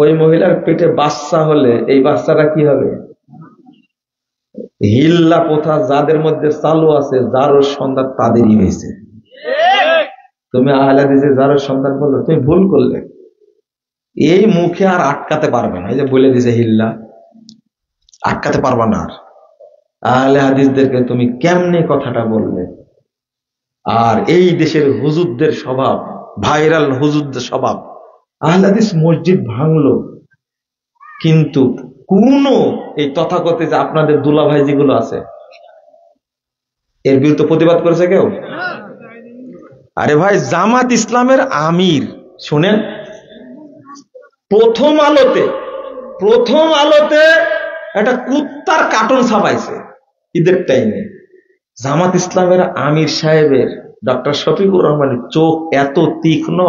ওই মহিলার পেটে বাচ্চা হলে এই বাচ্চাটা কি হবে? হিল্লা প্রথা যাদের মধ্যে চালু আছে, যার সন্তান তাদেরই হয়েছে। তুমি আহলে হাদিসে যার সন্তান বললো, তুমি ভুল করলে। এই মুখে আর আটকাতে পারবে না, এই যে বলে দিছে হিল্লা, আটকাতে পারবা না আর। আহলে হাদিসদেরকে তুমি কেমনে কথাটা বললে? আর এই দেশের হুজুরদের স্বভাব, ভাইরাল হুজুরদের স্বভাব, আহলে হাদিস মসজিদ ভাঙলো, কিন্তু কোন এই তথাকথিত যে আপনাদের দুলাভাই যেগুলো আছে, এর বিরুদ্ধে প্রতিবাদ করেছে কেউ? আরে ভাই, জামাত ইসলামের আমির, শুনেন, প্রথম আলোতে একটা কুত্তার কার্টুন ছাপাইছে ঈদের টাইমে। জামাত ইসলামের আমির সাহেবের, ডক্টর শফিকুর রহমানের চোখ এত তীক্ষ্ণ,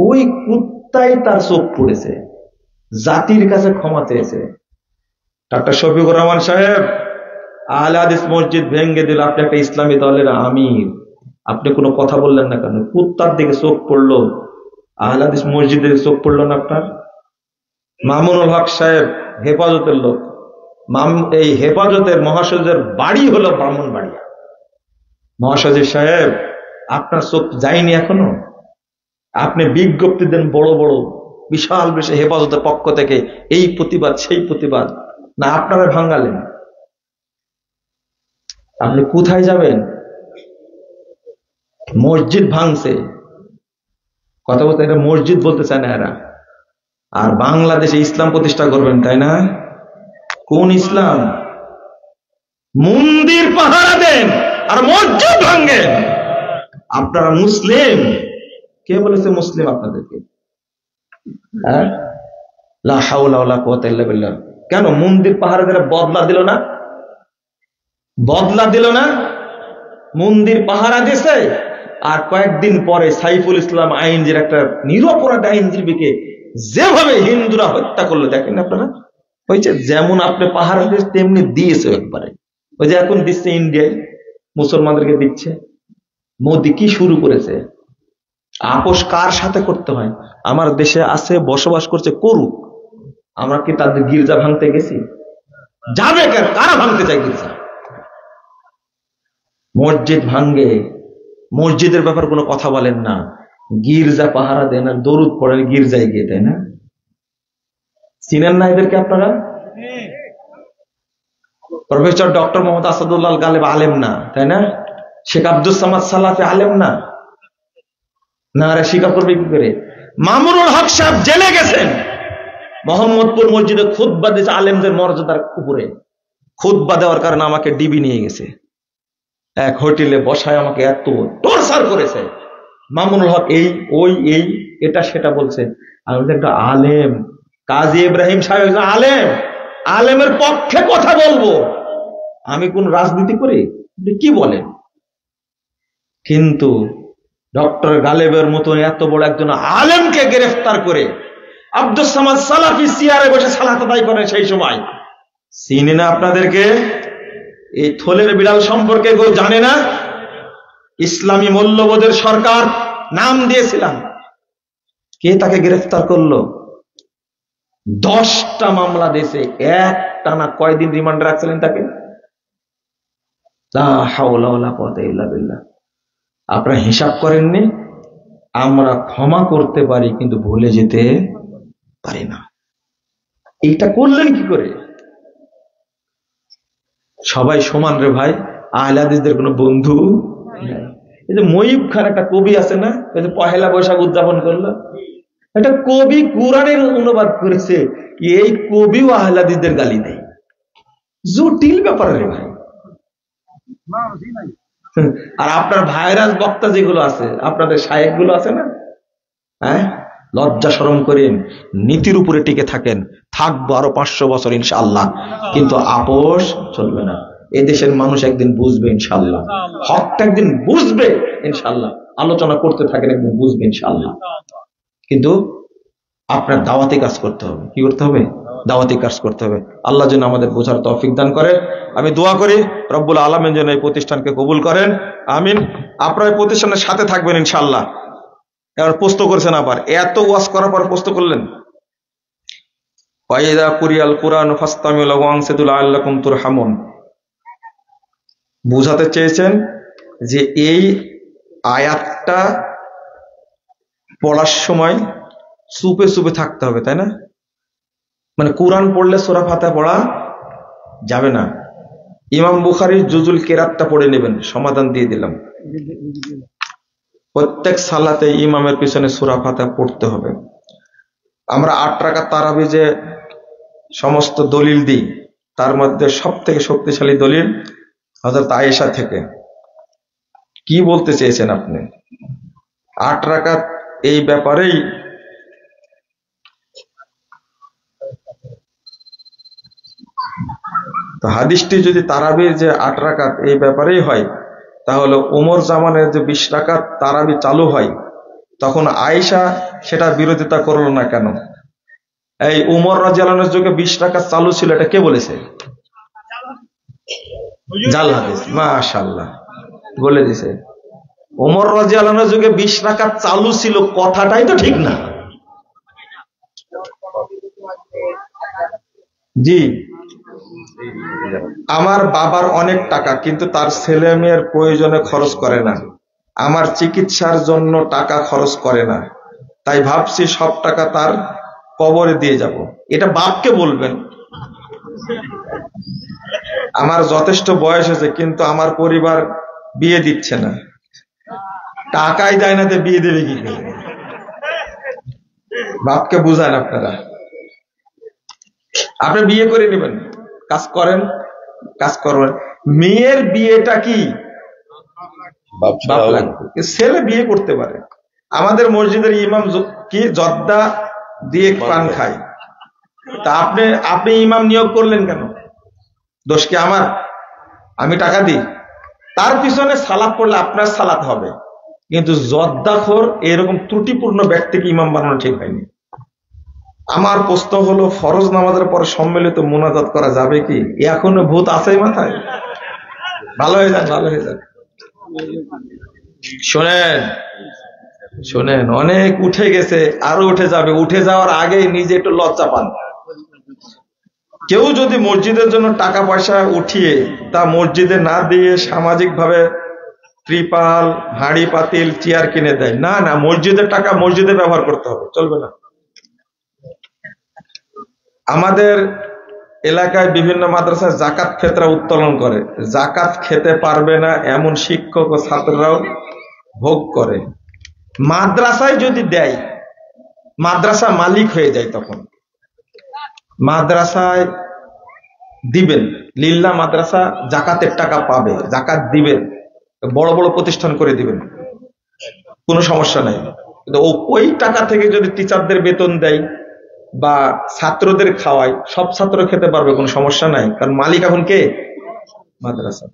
ওই কুত্তাই তার চোখ পড়েছে, জাতির কাছে ক্ষমা চেয়েছে। ডক্টর শফিকুর রহমান সাহেব, আহলে হাদিস মসজিদ ভেঙ্গে দিল, আপনি একটা ইসলামী দলের আমির, আপনি কোনো কথা বললেন না কেন? কুত্তার দিকে চোখ পড়লো, আহলে হাদিস মসজিদের চোখ পড়লো না আপনার? মামুনুল হক সাহেব হেফাজতের লোক, এই হেফাজতের মহাসচিবের বাড়ি হলো ব্রাহ্মণবাড়িয়া। মহাসচিব সাহেব, আপনার চোখ যায়নি এখনো? আপনি বিজ্ঞপ্তি দেন বড় বড়, বিশাল বেশি হেফাজতের পক্ষ থেকে এই প্রতিবাদ সেই প্রতিবাদ, না আপনারা ভাঙালেন? আপনি কোথায় যাবেন? মসজিদ ভাঙছে, কথা বলতে, এটা মসজিদ বলতে চায় না এরা। আর বাংলাদেশে ইসলাম প্রতিষ্ঠা করবেন, তাই না? কোন ইসলাম? মন্দির পাহারা দেন আর মসজিদ ভাঙেন। আপনারা মুসলিম? কে বলেছে মুসলিম আপনাদেরকে? হ্যাঁ, লা হাওলা ওয়ালা কুওয়াতা ইল্লা বিল্লাহ। কেন মন্দির পাহারা দেওয়া বদলা দিল না? মন্দির পাহারা দিছে, আর কয়েকদিন পরে সাইফুল ইসলাম আইনজীবী, একটা নিরপরাধ আইনজীবীকে যেভাবে হিন্দুরা হত্যা করলো, দেখেন আপনারা? হয়েছে যেমন আপনি পাহারা দিয়েছে তেমনি দিয়েছে একবারে। ওই যে এখন দিচ্ছে ইন্ডিয়ায়, মুসলমানদেরকে দিচ্ছে। মোদি কি শুরু করেছে? আপোষ কার সাথে করতে হয়? আমার দেশে আছে, বসবাস করছে, করুক। আমরা কি তাদের গির্জা ভাঙতে গেছি? যাবে কেন? কারা ভাঙতে চায় গির্জা? মসজিদ ভাঙ্গে, মসজিদের ব্যাপার কোনো কথা বলেন না। গির্জা পাহারা দেন আর দরুদ পড়েন গির্জায় গিয়ে, তাই না? চিনেন না এদেরকে আপনারা? প্রফেসর ডক্টর মোহাম্মদ আসাদুল্লাহ গালেব আলেম না, তাই না? শেখ আব্দুল সামাদ সালাফি আলেম না? না রে, স্বীকার করবে কি করে? মামুনুল হক সাহেব জেলে গেছেন, মোহাম্মদপুর মসজিদে খুতবা দিয়েছে আলেমদের মর্যাদার উপরে। খুতবা দেওয়ার কারণে আমাকে ডিবি নিয়ে গেছে, এক হোটেলে বসায় আমাকে এত টর্চার করেছে। মামুনুল হক এই ওই এই এটা সেটা বলছে। আমি একটা আলেম, কাজী ইব্রাহিম সাহেব একজন আলেম, আলেমের পক্ষে কথা বলবো, আমি কোন রাজনীতি করি? কি বলেন? কিন্তু ডক্টর গালেবের মতো এত বড় একজন আলেমকে গ্রেফতার করে আব্দুস সামাদ সালাফি চেয়ারে বসে সালাত আদায় করেন সেই সময়। চিনি না আপনাদেরকে? এই থলের বিড়াল সম্পর্কে কেউ জানে না? ইসলামী মূল্যবোধের সরকার নাম দিয়েছিলাম, কে তাকে গ্রেফতার করলো? 10টা মামলা দিয়েছে, একটানা কয়দিন রিমান্ডে রাখছিলেন তাকে? লা হাওলা ওয়ালা কুওয়াতা ইল্লা বিল্লাহ। আপনারা হিসাব করেননি? আমরা ক্ষমা করতে পারি কিন্তু ভুলে যেতে পারি না। এইটা করলেন কি করে? সবাই সমান রে ভাই, আহলে হাদিসদের কোনো বন্ধু নাই। এই যে মঈব খান একটা কবি আছে না, পহেলা বৈশাখ উদযাপন করলো, একটা কবি কোরআনের অনুবাদ করেছে, এই কবিও আহলে হাদিসদের গালি দেয়। জটিল ব্যাপার রে ভাই। আর আপনার ভাইরাস বক্তা যেগুলো আছে, আপনাদের শায়েখ গুলো আছে না, হ্যাঁ, লজ্জা শরম করেন, নীতির উপরে টিকে থাকেন, থাকবো আরো 500 বছর ইনশাআল্লাহ, কিন্তু আপোষ চলবে না। এদেশের মানুষ একদিন বুঝবে ইনশাআল্লাহ, হকটা একদিন বুঝবে ইনশাআল্লাহ। আলোচনা করতে থাকেন, একদিন বুঝবে ইনশাআল্লাহ। কিন্তু আপনার দাওয়াতি কাজ করতে হবে। কি করতে হবে? দাওয়াতি কাজ করতে হবে। আল্লাহ যেন আমাদের বোঝার তৌফিক দান করে। আমি দোয়া করি রব্বুল আলামিন যেন এই প্রতিষ্ঠানকে কবুল করেন, আমিন। আপনারা এই প্রতিষ্ঠানের সাথে থাকবেন ইনশাআল্লাহ। এবার প্রশ্ন করছেন, আবার এত ওয়াজ করার পর প্রশ্ন করলেন, ওয়াইদা কুরিয়াল কুরআন ফাসতামিউ লাহু ওয়ানসিতু লাআল্লাকুম তুরহামুন। বুঝাতে চেয়েছেন যে এই আয়াতটা পড়ার সময় চুপে চুপে থাকতে হবে, তাই না? মানে কোরআন পড়লে সূরা ফাতিহা পড়া যাবে না। ইমাম বুখারীর জুজুল কিরাতটা পড়ে নেবেন, সমাধান দিয়ে দিলাম। প্রত্যেক সালাতে ইমামের পিছনে সূরা ফাতিহা পড়তে হবে। আমরা 8 রাকাত তারাবি যে সমস্ত দলিল দিই, তার মধ্যে সব থেকে শক্তিশালী দলিল হযরত আয়েশা থেকে। কি বলতে চেয়েছেন আপনি? 8 রাকাত এই ব্যাপারেই তো হাদিসটি যদি তারাবির যে 8 রাকাত এই ব্যাপারেই হয়, তাহলে ওমর জামানের যে 20 রাকাত তারাবি চালু হয়, তখন আয়েশা সেটা বিরোধিতা করলো না কেন? এই উমর রাদিয়াল্লাহু আনহুর যুগে 20 রাকাত চালু ছিল, এটা কে বলেছে? জাল হাদিস, মাশাআল্লাহ, বলে দিছে। ওমর রাদিয়াল্লাহু আনহুর যুগে 20 রাকাত চালু ছিল, কথাটাই তো ঠিক না। জি, আমার বাবার অনেক টাকা, কিন্তু তার ছেলে মেয়ের প্রয়োজনে খরচ করে না, আমার চিকিৎসার জন্য টাকা খরচ করে না, তাই ভাবছি সব টাকা তার কবরে দিয়ে যাব। এটা বাপকে বলবেন। আমার যথেষ্ট বয়স হয়েছে, কিন্তু আমার পরিবার বিয়ে দিচ্ছে না। টাকাই দেয় না, তো বিয়ে দেবে কি করে? বাপকে বুঝান আপনারা। আপনি বিয়ে করে নেবেন, কাজ করেন, কাজ করবেন। মেয়ের বিয়েটা কি বাপ লাগবে, ছেলে বিয়ে করতে পারে। আমাদের মসজিদের ইমাম কি জর্দা দিয়ে পান খায়, তা আপনি ইমাম নিয়োগ করলেন কেন? দোষ কি আমার? আমি টাকা দিই, তার পিছনে সালাত পড়লে আপনার সালাত হবে, কিন্তু জর্দাখোর এরকম ত্রুটিপূর্ণ ব্যক্তিকে ইমাম বানানো ঠিক হয়নি। আমার প্রশ্ন হলো, ফরজ নামাজের পরে সম্মিলিত মুনাজাত করা যাবে কি? এখনো ভূত আছে মাথায়? ভালো হয়ে যান, ভালো হয়ে যান। শোনেন শোনেন, অনেক উঠে গেছে, আরো উঠে যাবে। উঠে যাওয়ার আগে নিজে একটু লজ্জা পান। কেউ যদি মসজিদের জন্য টাকা পয়সা উঠিয়ে তা মসজিদে না দিয়ে সামাজিক ভাবে ত্রিপাল, হাঁড়ি পাতিল, চেয়ার কিনে দেয়। না না, মসজিদের টাকা মসজিদে ব্যবহার করতে হবে, চলবে না। আমাদের এলাকায় বিভিন্ন মাদ্রাসায় জাকাত ফেতরা উত্তোলন করে, জাকাত খেতে পারবে না এমন শিক্ষক ও ছাত্ররাও ভোগ করে। মাদ্রাসায় যদি দেয়, মাদ্রাসা মালিক হয়ে যায়, তখন মাদ্রাসায় দিবেন, লিল্লাহ মাদ্রাসা জাকাতের টাকা পাবে, জাকাত দিবেন, বড় বড় প্রতিষ্ঠান করে দিবেন, কোনো সমস্যা নাই। কিন্তু ওই টাকা থেকে যদি টিচারদের বেতন দেয় বা ছাত্রদের খাওয়ায়, সব ছাত্র খেতে পারবে, কোনো সমস্যা নাই, কারণ মালিক এখন কে? মাদ্রাসা।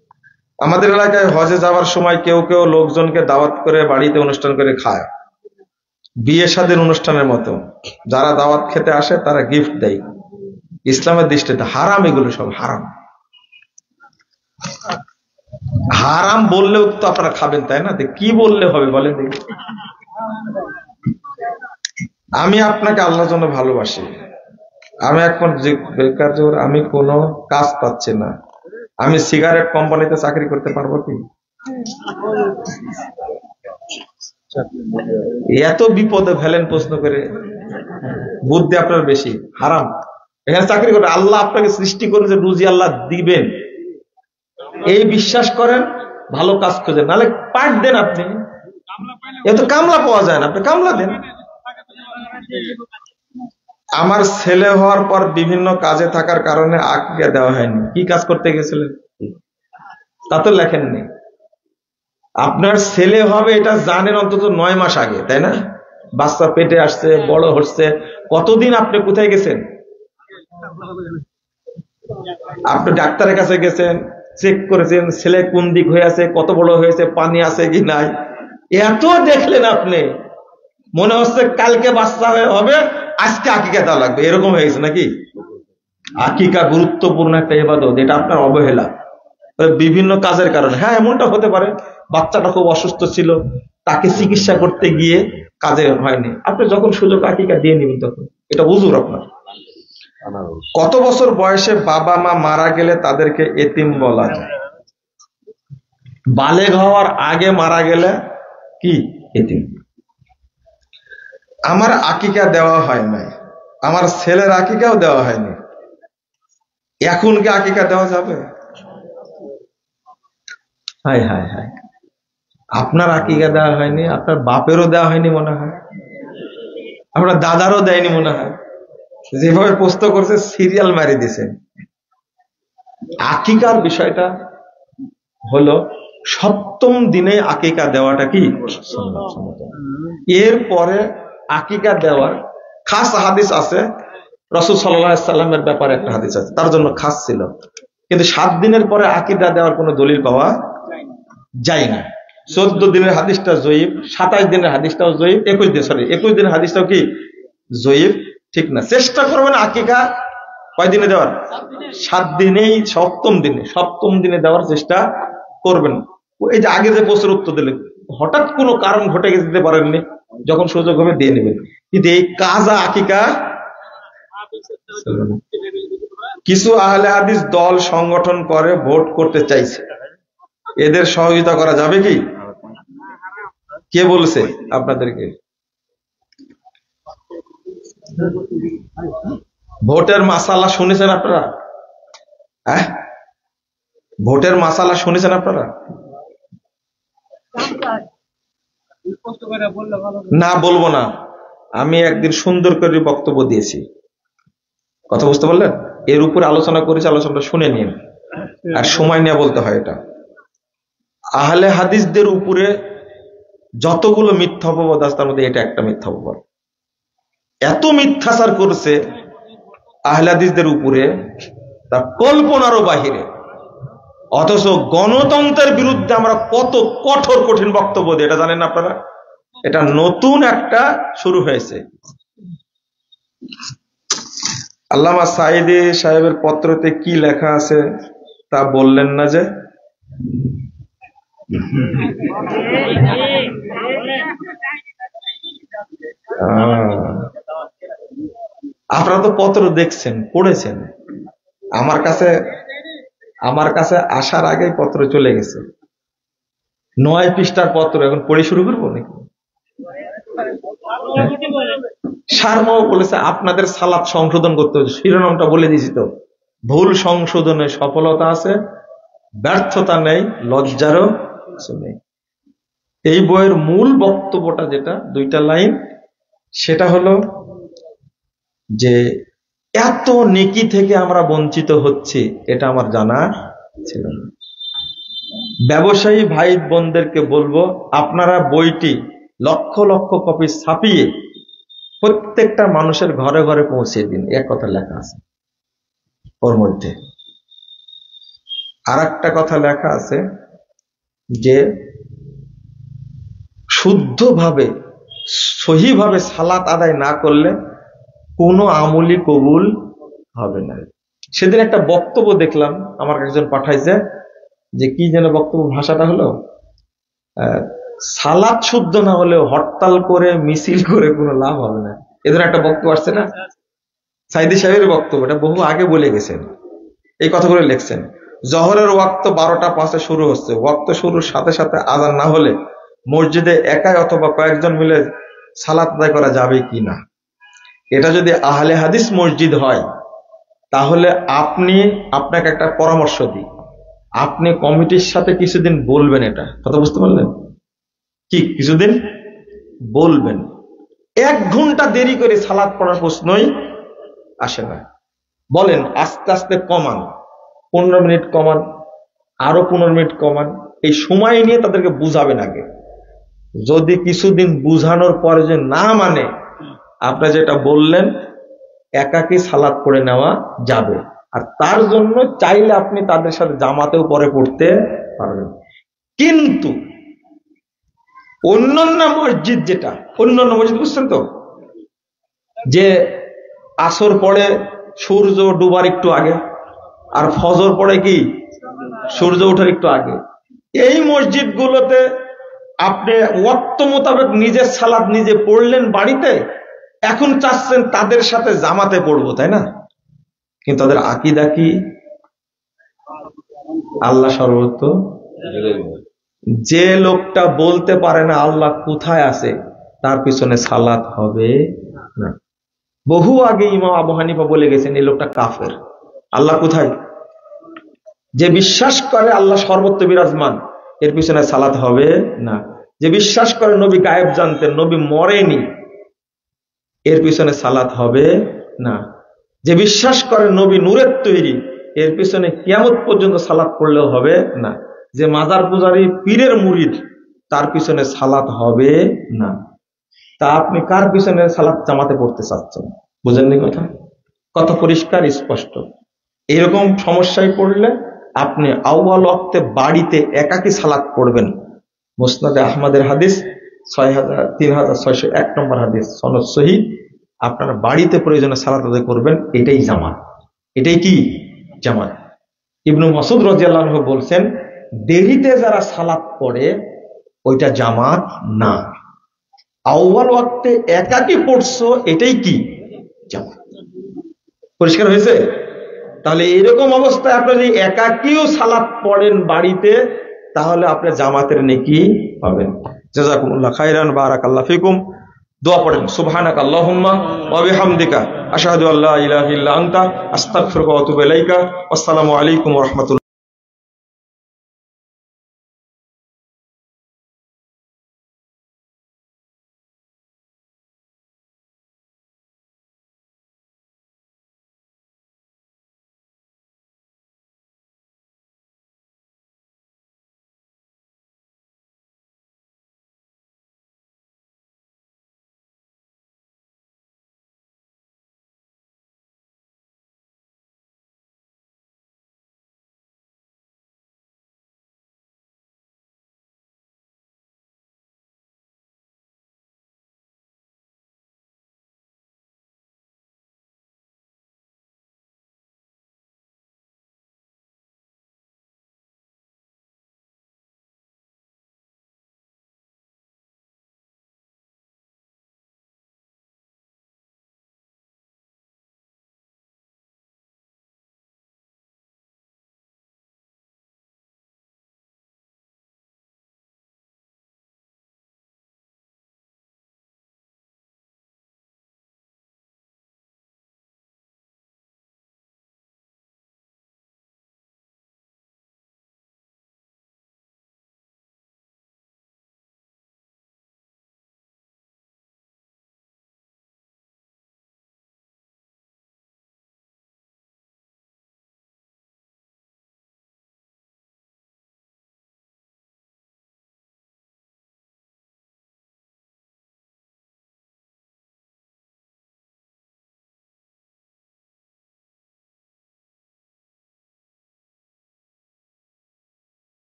আমাদের এলাকায় হজে যাওয়ার সময় কেউ কেউ লোকজনকে দাওয়াত করে বাড়িতে অনুষ্ঠান করে খায়, বিয়ে শাদীর অনুষ্ঠানের মতো। যারা দাওয়াত খেতে আসে তারা গিফট দেয়। ইসলামের দৃষ্টিতে হারাম, এগুলো সব হারাম। হারাম বললেও তো আপনারা খাবেন, তাই না? কি বললে হবে বলেন দেখি? আমি আপনাকে আল্লাহর জন্য ভালোবাসি, আমি এখন যে বেকার, আমি কোনো কাজ পাচ্ছি না, আমি সিগারেট কোম্পানিতে চাকরি করতে পারবো কি? এত বিপদে ফেলেন প্রশ্ন করে, বুদ্ধি আপনার বেশি। হারাম, এখানে চাকরি করে আল্লাহ আপনাকে সৃষ্টি করে যে রুজি আল্লাহ দিবেন, এই বিশ্বাস করেন, ভালো কাজ খোঁজেন, নাহলে পাঠ দেন। আপনি এত কামলা পাওয়া যায় না, আপনি কামলা দেন। আমার ছেলে হওয়ার পর বিভিন্ন কাজে থাকার কারণে আকিকা দেওয়া হয়নি। কি কাজ করতে গেছিলেন তা তো লেখেননি। আপনার ছেলে হবে এটা জানেন অন্তত 9 মাস আগে, তাই না? বাচ্চা পেটে আসছে, বড় হচ্ছে, কতদিন আপনি কোথায় গেছেন? আপনি ডাক্তারের কাছে গেছেন, চেক করেছেন ছেলে কোন দিক হয়ে আছে, কত বড় হয়েছে, পানি আছে কি নাই, এত দেখলেন। আপনি মনে হচ্ছে কালকে বাচ্চা হবে, আজকে আকিকা দেওয়া লাগবে, এরকম হয়ে গেছে নাকি? আকিকা গুরুত্বপূর্ণ একটা ইবাদত, এটা আপনার অবহেলা বিভিন্ন কাজের কারণে। হ্যাঁ, এমনটা হতে পারে, বাচ্চাটা খুব অসুস্থ ছিল, তাকে চিকিৎসা করতে গিয়ে কাজে হয়নি, আপনি যখন সুযোগ আকিকা দিয়ে নিবেন তখন, এটা উজুর আপনার। কত বছর বয়সে বাবা মা মারা গেলে তাদেরকে এতিম বলা যায়? বালেগ হওয়ার আগে মারা গেলে কি এতিম? আমার আকিকা দেওয়া হয় নাই, আমার ছেলের আকিকাও দেওয়া হয়নি, এখন কি আকিকা দেওয়া যাবে? হায় হায় হায়, আপনার আকিকা দেওয়া হয়নি, আপনার বাপেরও দেওয়া হয়নি মনে হয়, আপনার দাদারও দেয়নি মনে হয়। যেভাবে প্রশ্ন করছে সিরিয়াল মারি দিয়েছেন। আকিকার বিষয়টা হলো সপ্তম দিনে আকিকা দেওয়াটা কি সুন্নাত। এরপরে আকিকা দেওয়ার খাস হাদিস আছে, রাসূল সাল্লাল্লাহু আলাইহি সাল্লামের ব্যাপারে একটা হাদিস আছে, তার জন্য খাস ছিল। কিন্তু 7 দিনের পরে আকিকা দেওয়ার কোনো দলিল পাওয়া যায় না। 14 দিনের হাদিসটা জয়ীফ, 27 দিনের হাদিসটাও জয়ীফ, 21 দিনের হাদিসটাও কি জয়ীফ, ঠিক না। চেষ্টা করবেন আকিকা কয় দিনে দেওয়ার? 7 দিনেই, সপ্তম দিনে দেওয়ার চেষ্টা করবেন। এই যে আগে যে বছর উত্তর দিলেন, হঠাৎ কোনো কারণ ঘটে গেছে দিতে পারেননি, যখন সুযোগ হবে দিয়ে নেবেন। কিন্তু এই কাজা আকিকা, কিছু আহলে হাদিস দল সংগঠন করে ভোট করতে চাইছে, এদের সহযোগিতা করা যাবে কি? কে বলছে আপনাদেরকে? ভোটের মাসালা শুনেছেন আপনারা? হ্যাঁ, ভোটের মাসালা শুনেছেন আপনারা? না, বলবো না। আমি একদিন সুন্দর করে বক্তব্য দিয়েছি, কথা বুঝতে পারলেন? এর উপরে আলোচনা করেছি, আলোচনাটা শুনে নিন, আর সময় নিয়ে বলতে হয় এটা। আহলে হাদিসদের উপরে যতগুলো মিথ্যা অপবাদ আছে তার মধ্যে এটা একটা মিথ্যা অপবাদ। এত মিথ্যাচার করছে আহলে হাদিসদের উপরে, তা কল্পনারও বাহিরে। অথচ গণতন্ত্রের বিরুদ্ধে আমরা কত কঠোর কঠিন বক্তব্য দিই, এটা জানেন আপনারা? এটা নতুন একটা শুরু হয়েছে। আল্লামা সাঈদী সাহেবের পত্রতে কি লেখা আছে তা বললেন না যে? আপনারা তো পত্র দেখছেন, পড়েছেন। আমার কাছে আসার আগেই পত্র চলে গেছে। 9 পৃষ্ঠার পত্র এখন পড়ে শুরু করবো নাকি? সারমাও বলেছে আপনাদের সালাত সংশোধন করতে হবে, শিরোনামটা বলে দিয়েছি তো, ভুল সংশোধনে সফলতা আছে, ব্যর্থতা নেই, লজ্জারও কিছু নেই। এই বইয়ের মূল বক্তব্যটা যেটা 2টা লাইন, সেটা হলো যে এত নেকি থেকে আমরা বঞ্চিত হচ্ছি এটা আমার জানা ছিল না। ব্যবসায়ী ভাই বোনদেরকে বলবো, আপনারা বইটি লক্ষ লক্ষ কপি ছাপিয়ে প্রত্যেকটা মানুষের ঘরে ঘরে পৌঁছে দিন। এক কথা লেখা আছে ওর মধ্যে। আর একটা কথা লেখা আছে যে শুদ্ধভাবে সহিভাবে সালাত আদায় না করলে কোনো আমলই কবুল হবে না। সেদিন একটা বক্তব্য দেখলাম, আমার একজন পাঠাইছে, যে কি যেন বক্তব্য, ভাষাটা হলো সালাত শুদ্ধ না হলেও হরতাল করে মিছিল করে কোনো লাভ হবে না। এদের একটা বক্তব্য আসছে না, সাইদি সাহেবের বক্তব্য, এটা বহু আগে বলে গেছেন, এই কথাগুলো লিখছেন। জহরের ওয়াক্ত 12টা 5-এ শুরু হচ্ছে, ওয়াক্ত শুরুর সাথে সাথে আযান না হলে মসজিদে একাই অথবা কয়েকজন মিলে সালাত আদায় করা যাবে কি না। এটা যদি আহলে হাদিস মসজিদ হয় তাহলে আপনাকে একটা পরামর্শ দিই, আপনি কমিটির সাথে কিছুদিন বলবেন, এটা কথা বুঝতে পারলেন কি, কিছুদিন বলবেন। 1 ঘন্টা দেরি করে সালাত পড়ার প্রশ্নই আসে না। বলেন আস্তে আস্তে কমান, 15 মিনিট কমান, আরো 15 মিনিট কমান, এই সময় নিয়ে তাদেরকে বুঝাবেন আগে। যদি কিছুদিন বুঝানোর পরে যে না মানে, আপনি যেটা বললেন একাকী সালাত পড়ে নেওয়া যাবে। আর তার জন্য চাইলে আপনি তাদের সাথে জামাতেও পরে পড়তে পারবেন। কিন্তু অন্যান্য মসজিদ, যেটা অন্যান্য মসজিদ বুঝছেন তো, যে আসর পড়ে সূর্য ডুবার একটু আগে, আর ফজর পড়ে কি সূর্য ওঠার একটু আগে, এই মসজিদগুলোতে আপনি ওয়াক্ত মোতাবেক নিজের সালাত নিজে পড়লেন বাড়িতে, এখন চাচ্ছেন তাদের সাথে জামাতে পড়বো, তাই না? কিন্তু তাদের আকীদা কি? আল্লাহ সর্বত্র। যে লোকটা বলতে পারে না আল্লাহ কোথায় আছে, তার পিছনে সালাত হবে না। বহু আগে ইমাম আবু হানিফা বলে গেছেন এই লোকটা কাফের। আল্লাহ কোথায়? যে বিশ্বাস করে আল্লাহ সর্বত্র বিরাজমান, এর পিছনে সালাত হবে না। যে বিশ্বাস করে নবী গায়েব জানতেন, নবী মরেনি, এর পিছনে সালাত হবে না। যে বিশ্বাস করে নবী নূরের তৈরি, এর পিছনে কিয়ামত পর্যন্ত সালাত পড়লেও হবে না। যে মাজার পূজারী পীরের মুরিদ, তার পিছনে সালাত হবে না। তা আপনি কার পিছনে সালাত জামাতে পড়তে চাচ্ছেন? বুঝেননি কথা? কথা পরিষ্কার স্পষ্ট। এরকম সমস্যায় পড়লে আপনি আউয়াল ওয়াক্তে বাড়িতে একাকী সালাত পড়বেন। মুসনাদে আহমদের হাদিস 3601 নম্বর হাদিস, সনদ সহিহ। আপনারা বাড়িতে প্রয়োজনে সালাত আদায় করবেন, এটাই জামাত। এটাই কি? জামাত। ইবনু মাসউদ রাদিয়াল্লাহু আনহু বলছেন, দেরিতে যারা সালাত পড়ে ওইটা জামাত না। আউয়াল ওয়াক্তে একাকী পড়ছো, এটাই কি? জামাত। পরিষ্কার হয়েছে? তাহলে এরকম অবস্থায় আপনি যদি একাকীও সালাত পড়েন বাড়িতে, তাহলে আপনি জামাতের নেকি পাবেন। জাযাকুমুল্লাহ খাইরান, বারাকাল্লাহু ফিকুম। দোয়া পড়েন, সুবহানাকা আল্লাহুম্মা ওয়া বিহামদিকা আশহাদু আল্লা ইলাহা ইল্লা আনতা আস্তাগফিরুকা ওয়া আতুবু ইলাইকা। আসসালামু আলাইকুম ওয়া রাহমাতুল্লাহ।